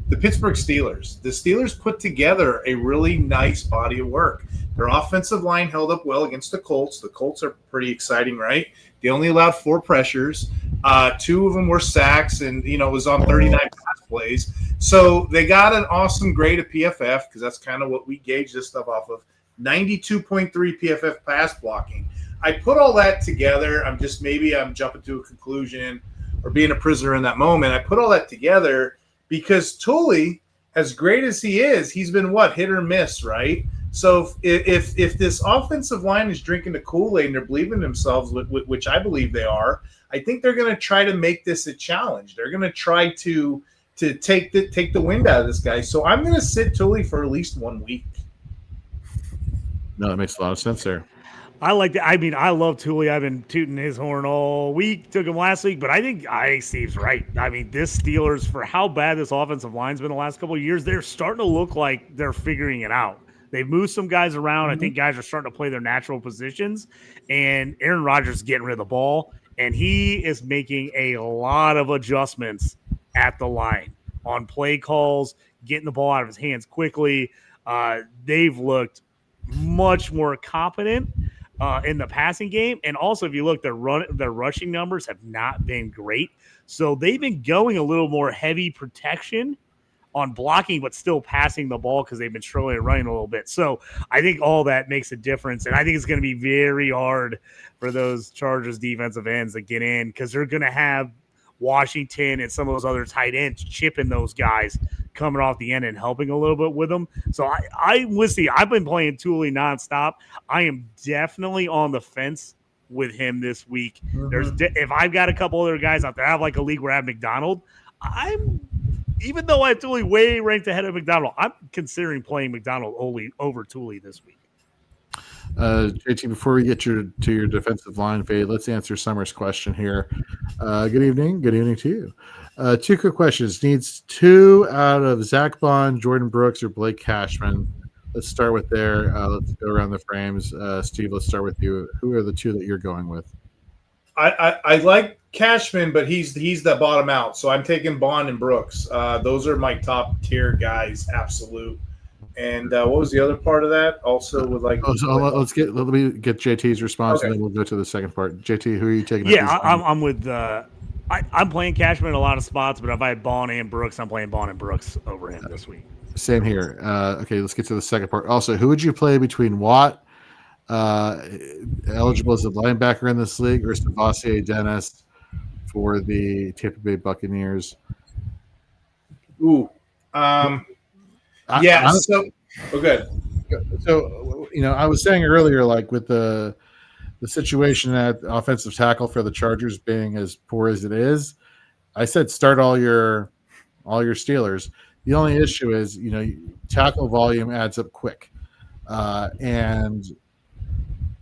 The Pittsburgh Steelers. The Steelers put together a really nice body of work. Their offensive line held up well against the Colts. The Colts are pretty exciting, right? They only allowed 4 pressures. 2 of them were sacks and, it was on 39 pass plays. So they got an awesome grade at PFF because that's kind of what we gauge this stuff off of. 92.3 PFF pass blocking. I put all that together. I'm jumping to a conclusion. or being a prisoner in that moment. I put all that together because Tully, as great as he is, he's been hit or miss, right? So if this offensive line is drinking the Kool-Aid and they're believing in themselves, which I believe they are, I think they're going to try to make this a challenge. They're going to try to take the wind out of this guy. So I'm going to sit Tully for at least 1 week. No, that makes a lot of sense there. I like that. I mean, I love Tully. I've been tooting his horn all week. Took him last week, but I think Steve's right. I mean, this Steelers, for how bad this offensive line's been the last couple of years, they're starting to look like they're figuring it out. They've moved some guys around. I think guys are starting to play their natural positions, and Aaron Rodgers is getting rid of the ball, and he is making a lot of adjustments at the line on play calls, getting the ball out of his hands quickly. They've looked much more competent in the passing game. And also, if you look, their rushing numbers have not been great. So they've been going a little more heavy protection on blocking, but still passing the ball because they've been struggling at running a little bit. So I think all that makes a difference. And I think it's going to be very hard for those Chargers defensive ends to get in because they're going to have Washington and some of those other tight ends chipping those guys coming off the end and helping a little bit with them. So I've been playing Tully nonstop. I am definitely on the fence with him this week. If I've got a couple other guys out there, I have like a league where I have McDonald. Even though I have Tully way ranked ahead of McDonald, I'm considering playing McDonald over Tully this week. JT, before we get to your defensive line fade, let's answer Summer's question here. Good evening. Good evening to you. Two quick questions. Needs 2 out of Zach Bond, Jordan Brooks, or Blake Cashman. Let's start with there. Let's go around the frames. Steve, let's start with you. Who are the 2 that you're going with? I like Cashman, but he's the bottom out. So I'm taking Bond and Brooks. Those are my top tier guys, absolute. And what was the other part of that? Also, with like, let me get JT's response, and then we'll go to the second part. JT, who are you taking? Yeah, I'm with. I'm playing Cashman in a lot of spots, but if I had Bond and Brooks, I'm playing Bond and Brooks over him this week. Same here. Okay, let's get to the second part. Also, who would you play between Watt, eligible as a linebacker in this league, or Savasier Dennis for the Tampa Bay Buccaneers? Ooh. Yeah. Good. So, I was saying earlier, like with the situation at offensive tackle for the Chargers being as poor as it is, I said start all your Steelers. The only issue is, tackle volume adds up quick, and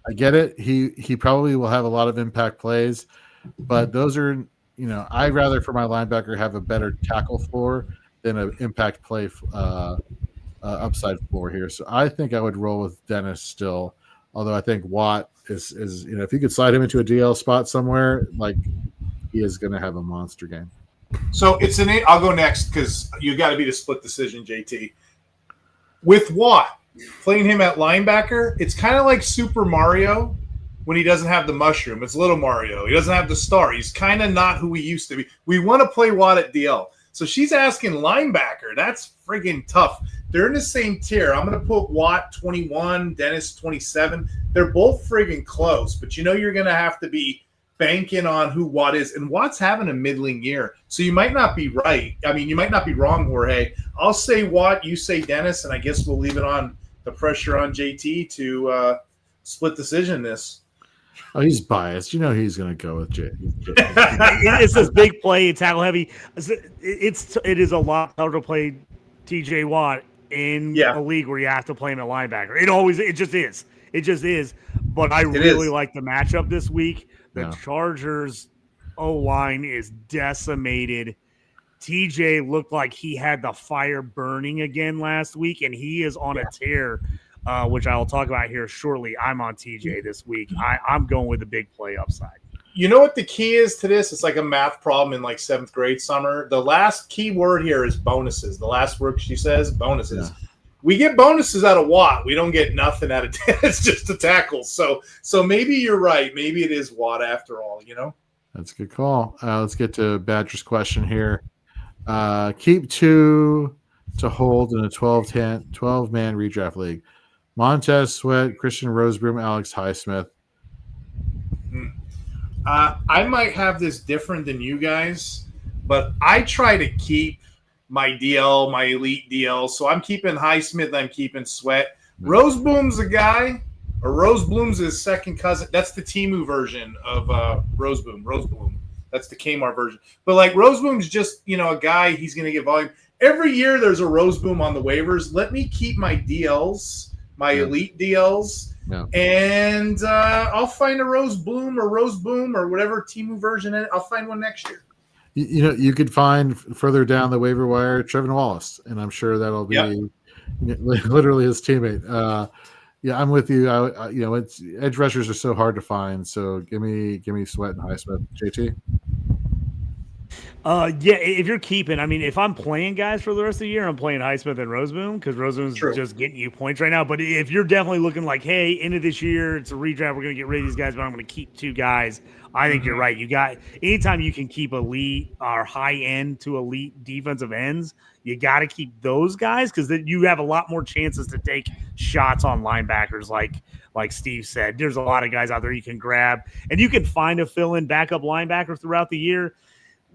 I get it. He probably will have a lot of impact plays, but those are, I'd rather for my linebacker have a better tackle floor than an impact play upside floor here. So I think I would roll with Dennis still, although I think Watt is if you could slide him into a DL spot somewhere, like he is going to have a monster game. So I'll go next because you got to be the split decision, JT. With Watt, playing him at linebacker, it's kind of like Super Mario when he doesn't have the mushroom. It's Little Mario. He doesn't have the star. He's kind of not who he used to be. We want to play Watt at DL. So she's asking linebacker. That's friggin' tough. They're in the same tier. I'm going to put Watt 21, Dennis 27. They're both friggin' close, but you're going to have to be banking on who Watt is. And Watt's having a middling year. So you might not be right. I mean, you might not be wrong, Jorge. I'll say Watt, you say Dennis, and I guess we'll leave it on the pressure on JT to split decision this. Oh, he's biased. He's going to go with Jay. It's this big play, tackle heavy. It is a lot harder to play TJ Watt in a league where you have to play him at linebacker. It just is. But I really like the matchup this week. The Chargers O-line is decimated. TJ looked like he had the fire burning again last week, and he is on a tear. Which I will talk about here shortly. I'm on TJ this week. I'm going with the big play upside. You know what the key is to this? It's like a math problem in like 7th grade, Summer. The last key word here is bonuses. The last word she says, bonuses. Yeah. We get bonuses out of Watt. We don't get nothing out of Dennis, just a tackle. So maybe you're right. Maybe it is Watt after all, That's a good call. Let's get to Badger's question here. Keep 2 to hold in a 12-man redraft league. Montez Sweat, Christian Rosebroom, Alex Highsmith. I might have this different than you guys, but I try to keep my DL, my elite DL. So I'm keeping Highsmith, I'm keeping Sweat. Roseboom's a guy, or Rosebloom's his second cousin. That's the Timu version of Roseboom. Roseboom. That's the Kmart version. But like Roseboom's just, a guy, he's going to get volume. Every year there's a Roseboom on the waivers. Let me keep my DLs, my elite DLs. Yeah. And I'll find a Roseboom or whatever Timu version. I'll find one next year. You could find further down the waiver wire Trevin Wallace, and I'm sure that'll be literally his teammate. Yeah, I'm with you. It's edge rushers are so hard to find. So give me Sweat and Highsmith. JT. If you're keeping, if I'm playing guys for the rest of the year, I'm playing Highsmith and Roseboom because Roseboom's just getting you points right now. But if you're definitely looking like, hey, end of this year, it's a redraft, we're going to get rid of these guys, but I'm going to keep two guys, I think you're right. You got anytime you can keep elite or high end to elite defensive ends, you got to keep those guys because then you have a lot more chances to take shots on linebackers. Like Steve said, there's a lot of guys out there you can grab, and you can find a fill-in backup linebacker throughout the year.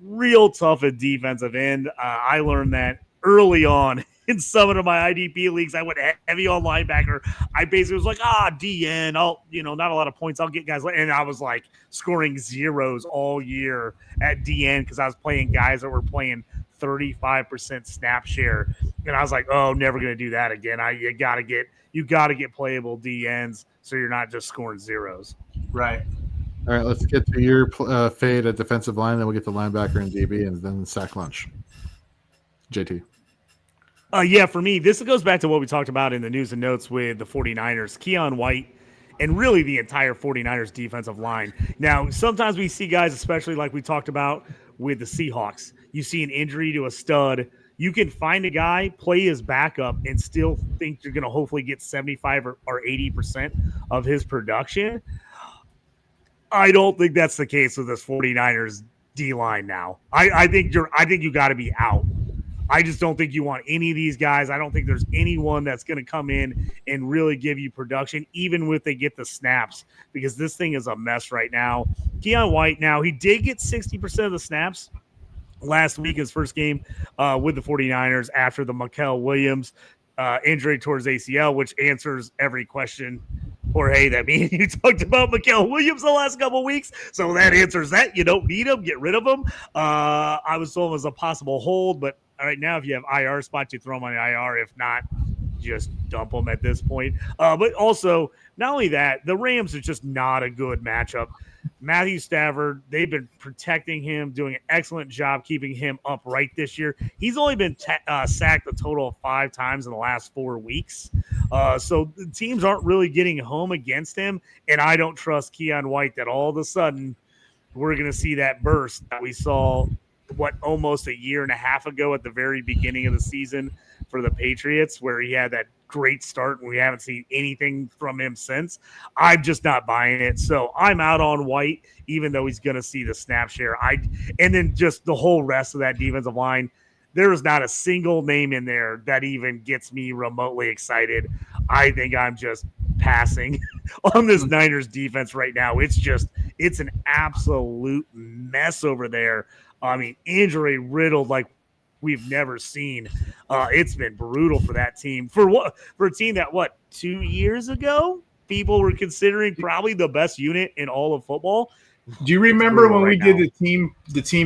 Real tough at defensive end. I learned that early on in some of my IDP leagues. I went heavy on linebacker. I basically was like, DN. Not a lot of points. I'll get guys. And I was like scoring zeros all year at DN because I was playing guys that were playing 35% snap share. And I was like, never going to do that again. You got to get playable DNs so you're not just scoring zeros. Right. All right, let's get to your fade at defensive line, then we'll get to linebacker and DB, and then sack lunch. JT. For me, this goes back to what we talked about in the news and notes with the 49ers, Keon White, and really the entire 49ers defensive line. Now, sometimes we see guys, especially like we talked about with the Seahawks, you see an injury to a stud. You can find a guy, play his backup, and still think you're going to hopefully get 75 or 80% of his production. I don't think that's the case with this 49ers D-line now. I think you got to be out. I just don't think you want any of these guys. I don't think there's anyone that's going to come in and really give you production, even if they get the snaps, because this thing is a mess right now. Keon White, now, he did get 60% of the snaps last week, his first game with the 49ers after the Mikael Williams injury towards ACL, which answers every question. Jorge, that means you talked about Mikael Williams the last couple of weeks, so that answers that. You don't need him, get rid of him. I was told it was a possible hold, but right now, if you have IR spots, you throw them on the IR. If not, just dump them at this point. But also, not only that, the Rams are just not a good matchup. Matthew Stafford, they've been protecting him, doing an excellent job keeping him upright this year. He's only been sacked a total of 5 times in the last 4 weeks. So the teams aren't really getting home against him, and I don't trust Keon White that all of a sudden we're going to see that burst that we saw almost a year and a half ago at the very beginning of the season for the Patriots, where he had that great start and we haven't seen anything from him since. I'm just not buying it. So I'm out on White, even though he's going to see the snap share. And then just the whole rest of that defensive line, there is not a single name in there that even gets me remotely excited. I think I'm just passing on this Niners defense right now. It's an absolute mess over there. Injury riddled like we've never seen. It's been brutal for that team. For a team that 2 years ago people were considering probably the best unit in all of football. Do you remember when we did the team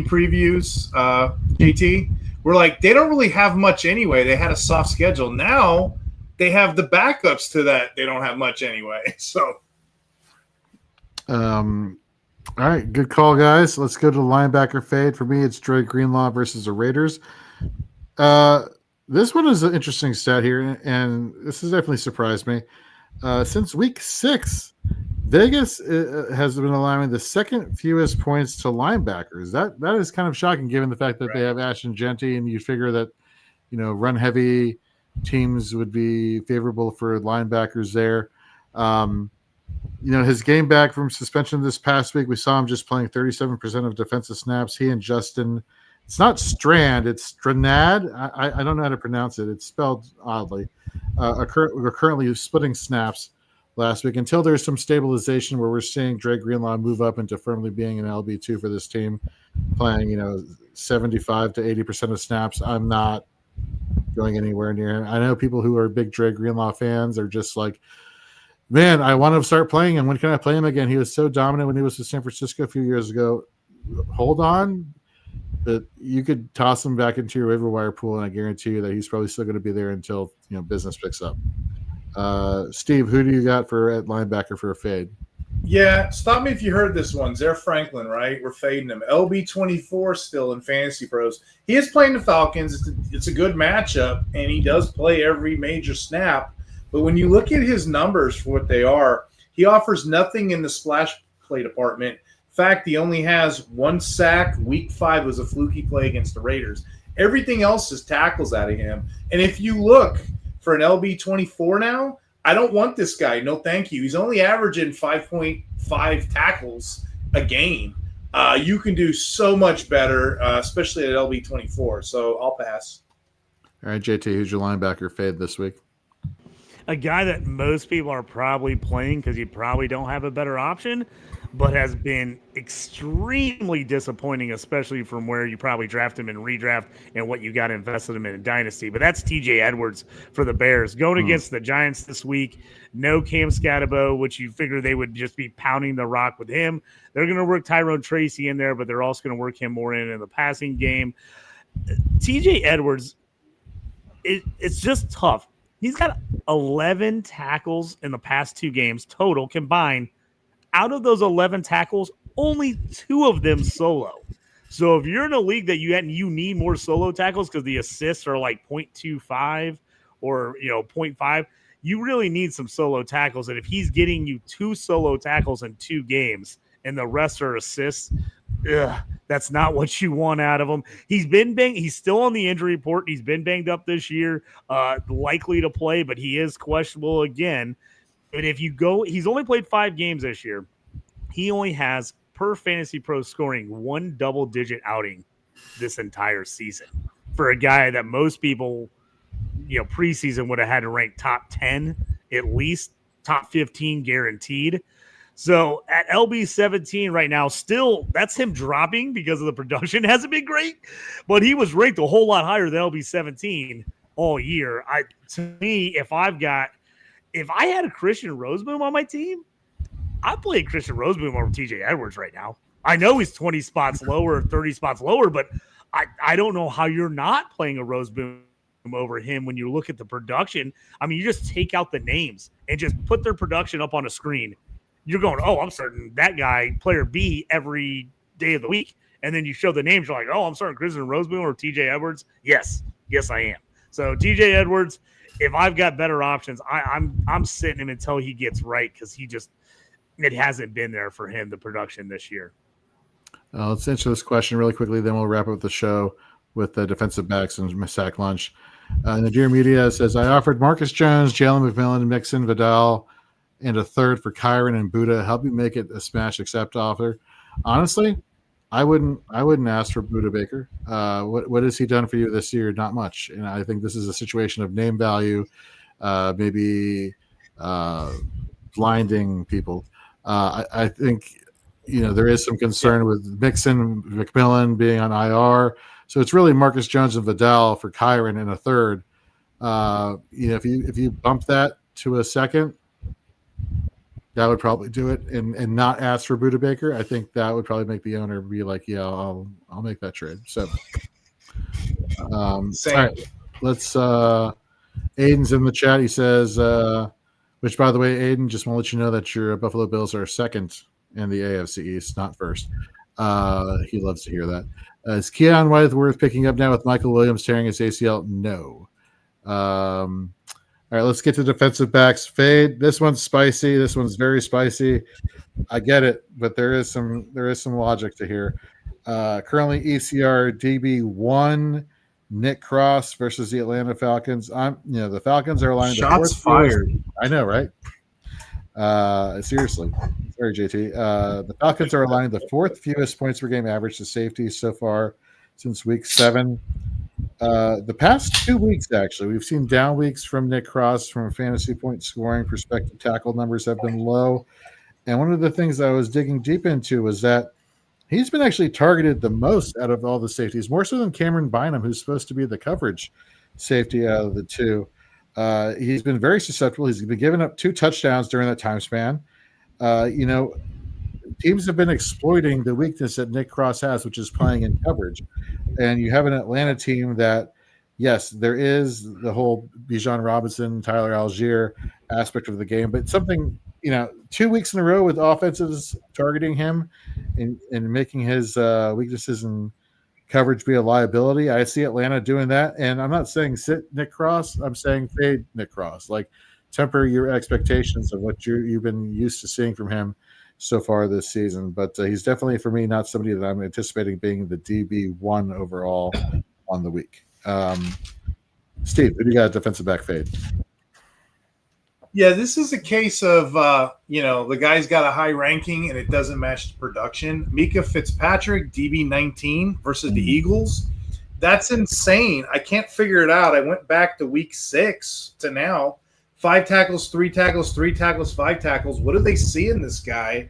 previews, JT? We're like, they don't really have much anyway. They had a soft schedule. Now they have the backups to that. They don't have much anyway. So, all right, good call, guys. Let's go to the linebacker fade. For me, it's Dre Greenlaw versus the Raiders. This one is an interesting stat here, and this has definitely surprised me. Since week 6, Vegas has been allowing the second fewest points to linebackers. That is kind of shocking, given the fact that they have Ashton Genty, and you figure that run-heavy teams would be favorable for linebackers there. His game back from suspension this past week, we saw him just playing 37% of defensive snaps. He and Justin, it's not Strand, it's Stranad. I don't know how to pronounce it. It's spelled oddly. We're currently splitting snaps. last week. Until there's some stabilization where we're seeing Dre Greenlaw move up into firmly being an LB2 for this team, playing 75 to 80% of snaps, I'm not going anywhere near him. I know people who are big Dre Greenlaw fans are just like, man, I want to start playing him. When can I play him again? He was so dominant when he was with San Francisco a few years ago. Hold on. But you could toss him back into your waiver wire pool, and I guarantee you that he's probably still going to be there until business picks up. Steve, who do you got at linebacker for a fade? Yeah, stop me if you heard this one. Zaire Franklin, right? We're fading him. LB24 still in Fantasy Pros. He is playing the Falcons. It's a good matchup, and he does play every major snap. But when you look at his numbers for what they are, he offers nothing in the splash play department. In fact, he only has 1 sack. Week 5 was a fluky play against the Raiders. Everything else is tackles out of him. And if you look for an LB24 now, I don't want this guy. No, thank you. He's only averaging 5.5 tackles a game. You can do so much better, especially at LB24. So I'll pass. All right, JT, who's your linebacker fade this week? A guy that most people are probably playing because you probably don't have a better option, but has been extremely disappointing, especially from where you probably draft him in redraft and what you got invested him in Dynasty. But that's TJ Edwards for the Bears. Going against the Giants this week, no Cam Scatterbo, which you figure they would just be pounding the rock with him. They're going to work Tyrone Tracy in there, but they're also going to work him more in the passing game. TJ Edwards, it's just tough. He's got 11 tackles in the past 2 games total combined. Out of those 11 tackles, only 2 of them solo. So if you're in a league that you need more solo tackles because the assists are like 0.25 or 0.5, you really need some solo tackles. And if he's getting you 2 solo tackles in 2 games and the rest are assists, that's not what you want out of him. He's been banged. He's still on the injury report. He's been banged up this year, likely to play, but he is questionable again. And if you go, he's only played 5 games this year. He only has, per Fantasy Pro scoring, 1 double-digit outing this entire season. For a guy that most people, preseason would have had to rank top 10, at least top 15 guaranteed. So at LB17 right now, still, that's him dropping because of the production hasn't been great, but he was ranked a whole lot higher than LB17 all year. To me, if I had a Christian Roseboom on my team, I'd play Christian Roseboom over TJ Edwards right now. I know he's 20 spots lower, 30 spots lower, but I don't know how you're not playing a Roseboom over him when you look at the production. I mean, you just take out the names and just put their production up on a screen. You're going, oh, I'm starting that guy, player B, every day of the week. And then you show the names. You're like, oh, I'm starting Christian Roseboom or TJ Edwards. Yes, I am. So TJ Edwards, if I've got better options, I'm sitting him until he gets right because it hasn't been there for him, the production this year. Let's answer this question really quickly, then we'll wrap up the show with the defensive backs and sack lunch. Nadir Media says, I offered Marcus Jones, Jalen McMillan, Mixon, Vidal, and a third for Kyron and Buddha. Help you make it a smash accept offer. Honestly, I wouldn't ask for Buddha Baker. What has he done for you this year? Not much. And I think this is a situation of name value, maybe blinding people. I think there is some concern with Mixon, McMillan being on IR. So it's really Marcus Jones and Vidal for Kyron and a third. If you bump that to a second, that would probably do it, and not ask for Buddha Baker. I think that would probably make the owner be like, yeah, I'll make that trade. So, all right, let's. Aiden's in the chat. He says, which by the way, Aiden, just want to let you know that your Buffalo Bills are second in the AFC East, not first. He loves to hear that. Is Keon White worth picking up now with Michael Williams tearing his ACL? No. All right, let's get to defensive backs. Fade. This one's spicy. This one's very spicy. I get it, but there is some logic to here. Currently ECR DB1, Nick Cross versus the Atlanta Falcons. The Falcons are aligned. Shots fired. I know, right? Seriously. Sorry, JT. The Falcons are aligned the 4th fewest points per game average to safety so far since week 7. The past 2 weeks, actually, we've seen down weeks from Nick Cross from a fantasy point scoring perspective. Tackle numbers have been low. And one of the things I was digging deep into was that he's been actually targeted the most out of all the safeties, more so than Cameron Bynum, who's supposed to be the coverage safety out of the two. He's been very susceptible. He's been giving up 2 touchdowns during that time span. Teams have been exploiting the weakness that Nick Cross has, which is playing in coverage. And you have an Atlanta team that, yes, there is the whole Bijan Robinson, Tyler Algier aspect of the game, but something, 2 weeks in a row with offenses targeting him and making his weaknesses in coverage be a liability. I see Atlanta doing that. And I'm not saying sit Nick Cross. I'm saying fade Nick Cross. Like, temper your expectations of what you've been used to seeing from him so far this season. But he's definitely, for me, not somebody that I'm anticipating being the DB1 overall on the week. Steve, who do you got defensive back fade? Yeah, this is a case of, the guy's got a high ranking and it doesn't match the production. Mika Fitzpatrick, DB19 versus the Eagles. That's insane. I can't figure it out. I went back to week 6 to now. 5 tackles, 3 tackles, 3 tackles, 5 tackles. What do they see in this guy?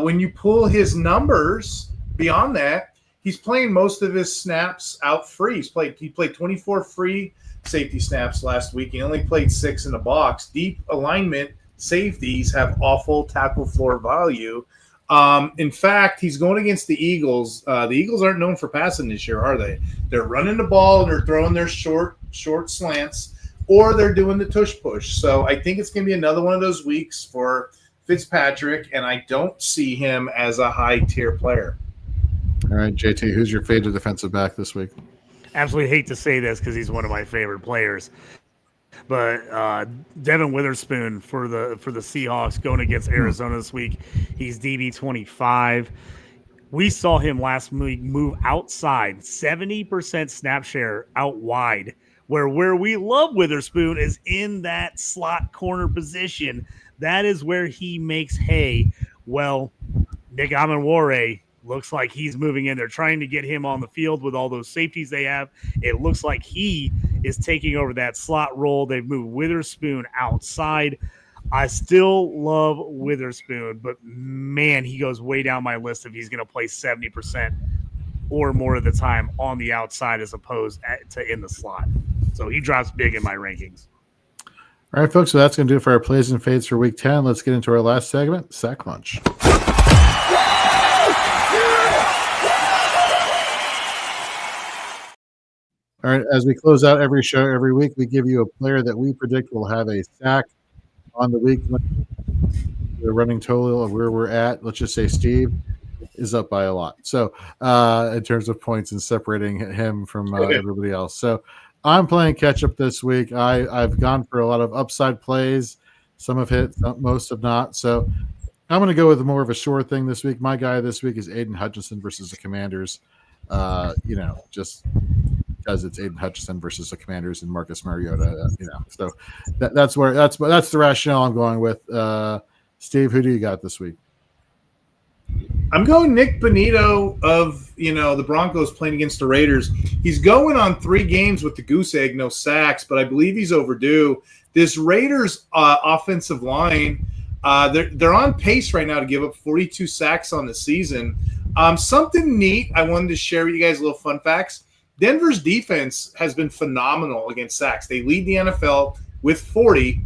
When you pull his numbers beyond that, he's playing most of his snaps out free. He played 24 free safety snaps last week. He only played 6 in the box. Deep alignment safeties have awful tackle floor value. In fact, he's going against the Eagles. The Eagles aren't known for passing this year, are they? They're running the ball and they're throwing their short slants, or they're doing the tush push. So I think it's going to be another one of those weeks for Fitzpatrick, and I don't see him as a high-tier player. All right, JT, who's your favorite defensive back this week? Absolutely hate to say this because he's one of my favorite players. But Devin Witherspoon for the Seahawks going against Arizona this week. He's DB 25. We saw him last week move outside, 70% snap share out wide, where we love Witherspoon is in that slot corner position. That is where he makes hay. Well, Nick Amanwore looks like he's moving in. They're trying to get him on the field with all those safeties they have. It looks like he is taking over that slot role. They've moved Witherspoon outside. I still love Witherspoon, but man, he goes way down my list if he's going to play 70% or more of the time on the outside as opposed to in the slot. So he drops big in my rankings. All right, folks, so that's going to do it for our plays and fades for week 10. Let's get into our last segment, Sack Lunch. All right, as we close out every show every week, we give you a player that we predict will have a sack on the week. The running total of where we're at, let's just say Steve is up by a lot. So in terms of points and separating him from everybody else. So I'm playing catch up this week. I've gone for a lot of upside plays. Some have hit, most have not. So I'm going to go with more of a sure thing this week. My guy this week is Aiden Hutchinson versus the Commanders. Just because it's Aiden Hutchinson versus the Commanders and Marcus Mariota. So that's the rationale I'm going with. Steve, who do you got this week? I'm going Nick Bonito of, the Broncos playing against the Raiders. He's going on 3 games with the goose egg, no sacks, but I believe he's overdue. This Raiders offensive line, they're on pace right now to give up 42 sacks on the season. Something neat I wanted to share with you guys, little fun facts. Denver's defense has been phenomenal against sacks. They lead the NFL with 40,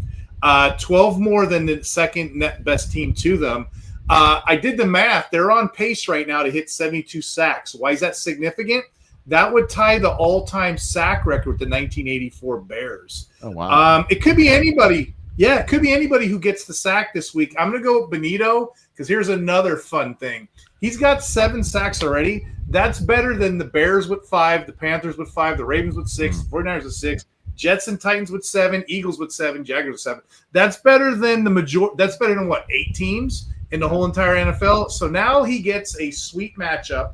12 more than the second net best team to them. I did the math. They're on pace right now to hit 72 sacks. Why is that significant? That would tie the all-time sack record with the 1984 Bears. Oh, wow. It could be anybody. Yeah, it could be anybody who gets the sack this week. I'm going to go with Bonito because here's another fun thing. He's got 7 sacks already. That's better than the Bears with 5, the Panthers with 5, the Ravens with 6, the 49ers with 6, Jets and Titans with 7, Eagles with 7, Jaguars with 7. That's better than That's better than 8 teams in the whole entire NFL. So now he gets a sweet matchup,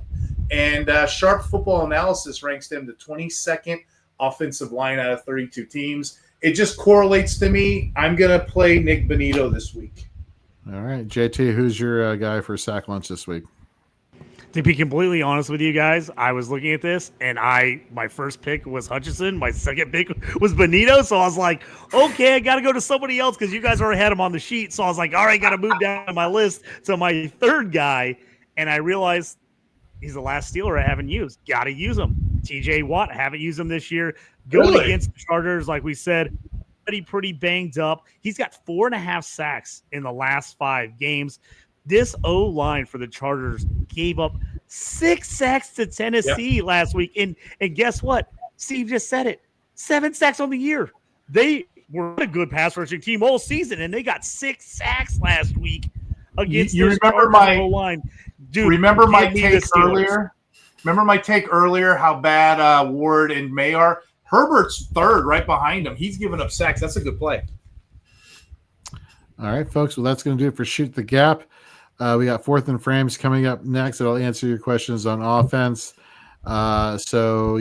and Sharp Football Analysis ranks him the 22nd offensive line out of 32 teams. It just correlates to me. I'm going to play Nick Bonito this week. All right, JT, who's your guy for sack lunch this week? To be completely honest with you guys, I was looking at this, and my first pick was Hutchinson. My second pick was Benito. So I was like, okay, I got to go to somebody else because you guys already had him on the sheet. So I was like, all right, got to move down my list to my third guy. And I realized he's the last Steeler I haven't used. Got to use him. TJ Watt, haven't used him this year. Going against the Chargers, like we said, pretty banged up. He's got 4.5 sacks in the last 5 games. This O-line for the Chargers gave up 6 sacks to Tennessee last week. And guess what? Steve just said it. 7 sacks on the year. They were a good pass rushing team all season, and they got 6 sacks last week against the Chargers O-line. Dude, remember my take earlier? Remember my take earlier how bad Ward and May are? Herbert's third right behind him. He's giving up sacks. That's a good play. All right, folks. Well, that's going to do it for Shoot the Gap. We got Fourth and Frames coming up next. That'll answer your questions on offense. So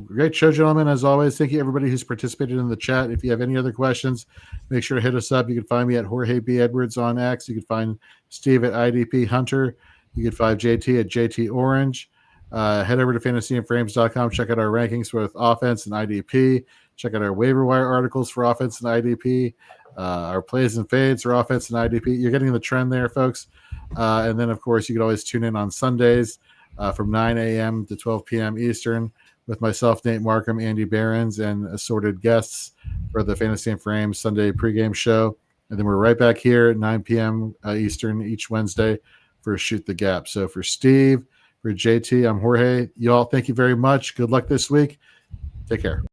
great show, gentlemen, as always. Thank you, everybody who's participated in the chat. If you have any other questions, make sure to hit us up. You can find me at Jorge B. Edwards on X. You can find Steve at IDP Hunter. You can find JT at JT Orange. Head over to fantasyandframes.com. Check out our rankings with offense and IDP. Check out our waiver wire articles for offense and IDP. Our plays and fades for offense and IDP. You're getting the trend there, folks. And then, of course, you can always tune in on Sundays from 9 a.m. to 12 p.m. Eastern with myself, Nate Markham, Andy Behrens, and assorted guests for the Fantasy and Frames Sunday pregame show. And then we're right back here at 9 p.m. Eastern each Wednesday for Shoot the Gap. So for Steve, for JT, I'm Jorge. You all, thank you very much. Good luck this week. Take care.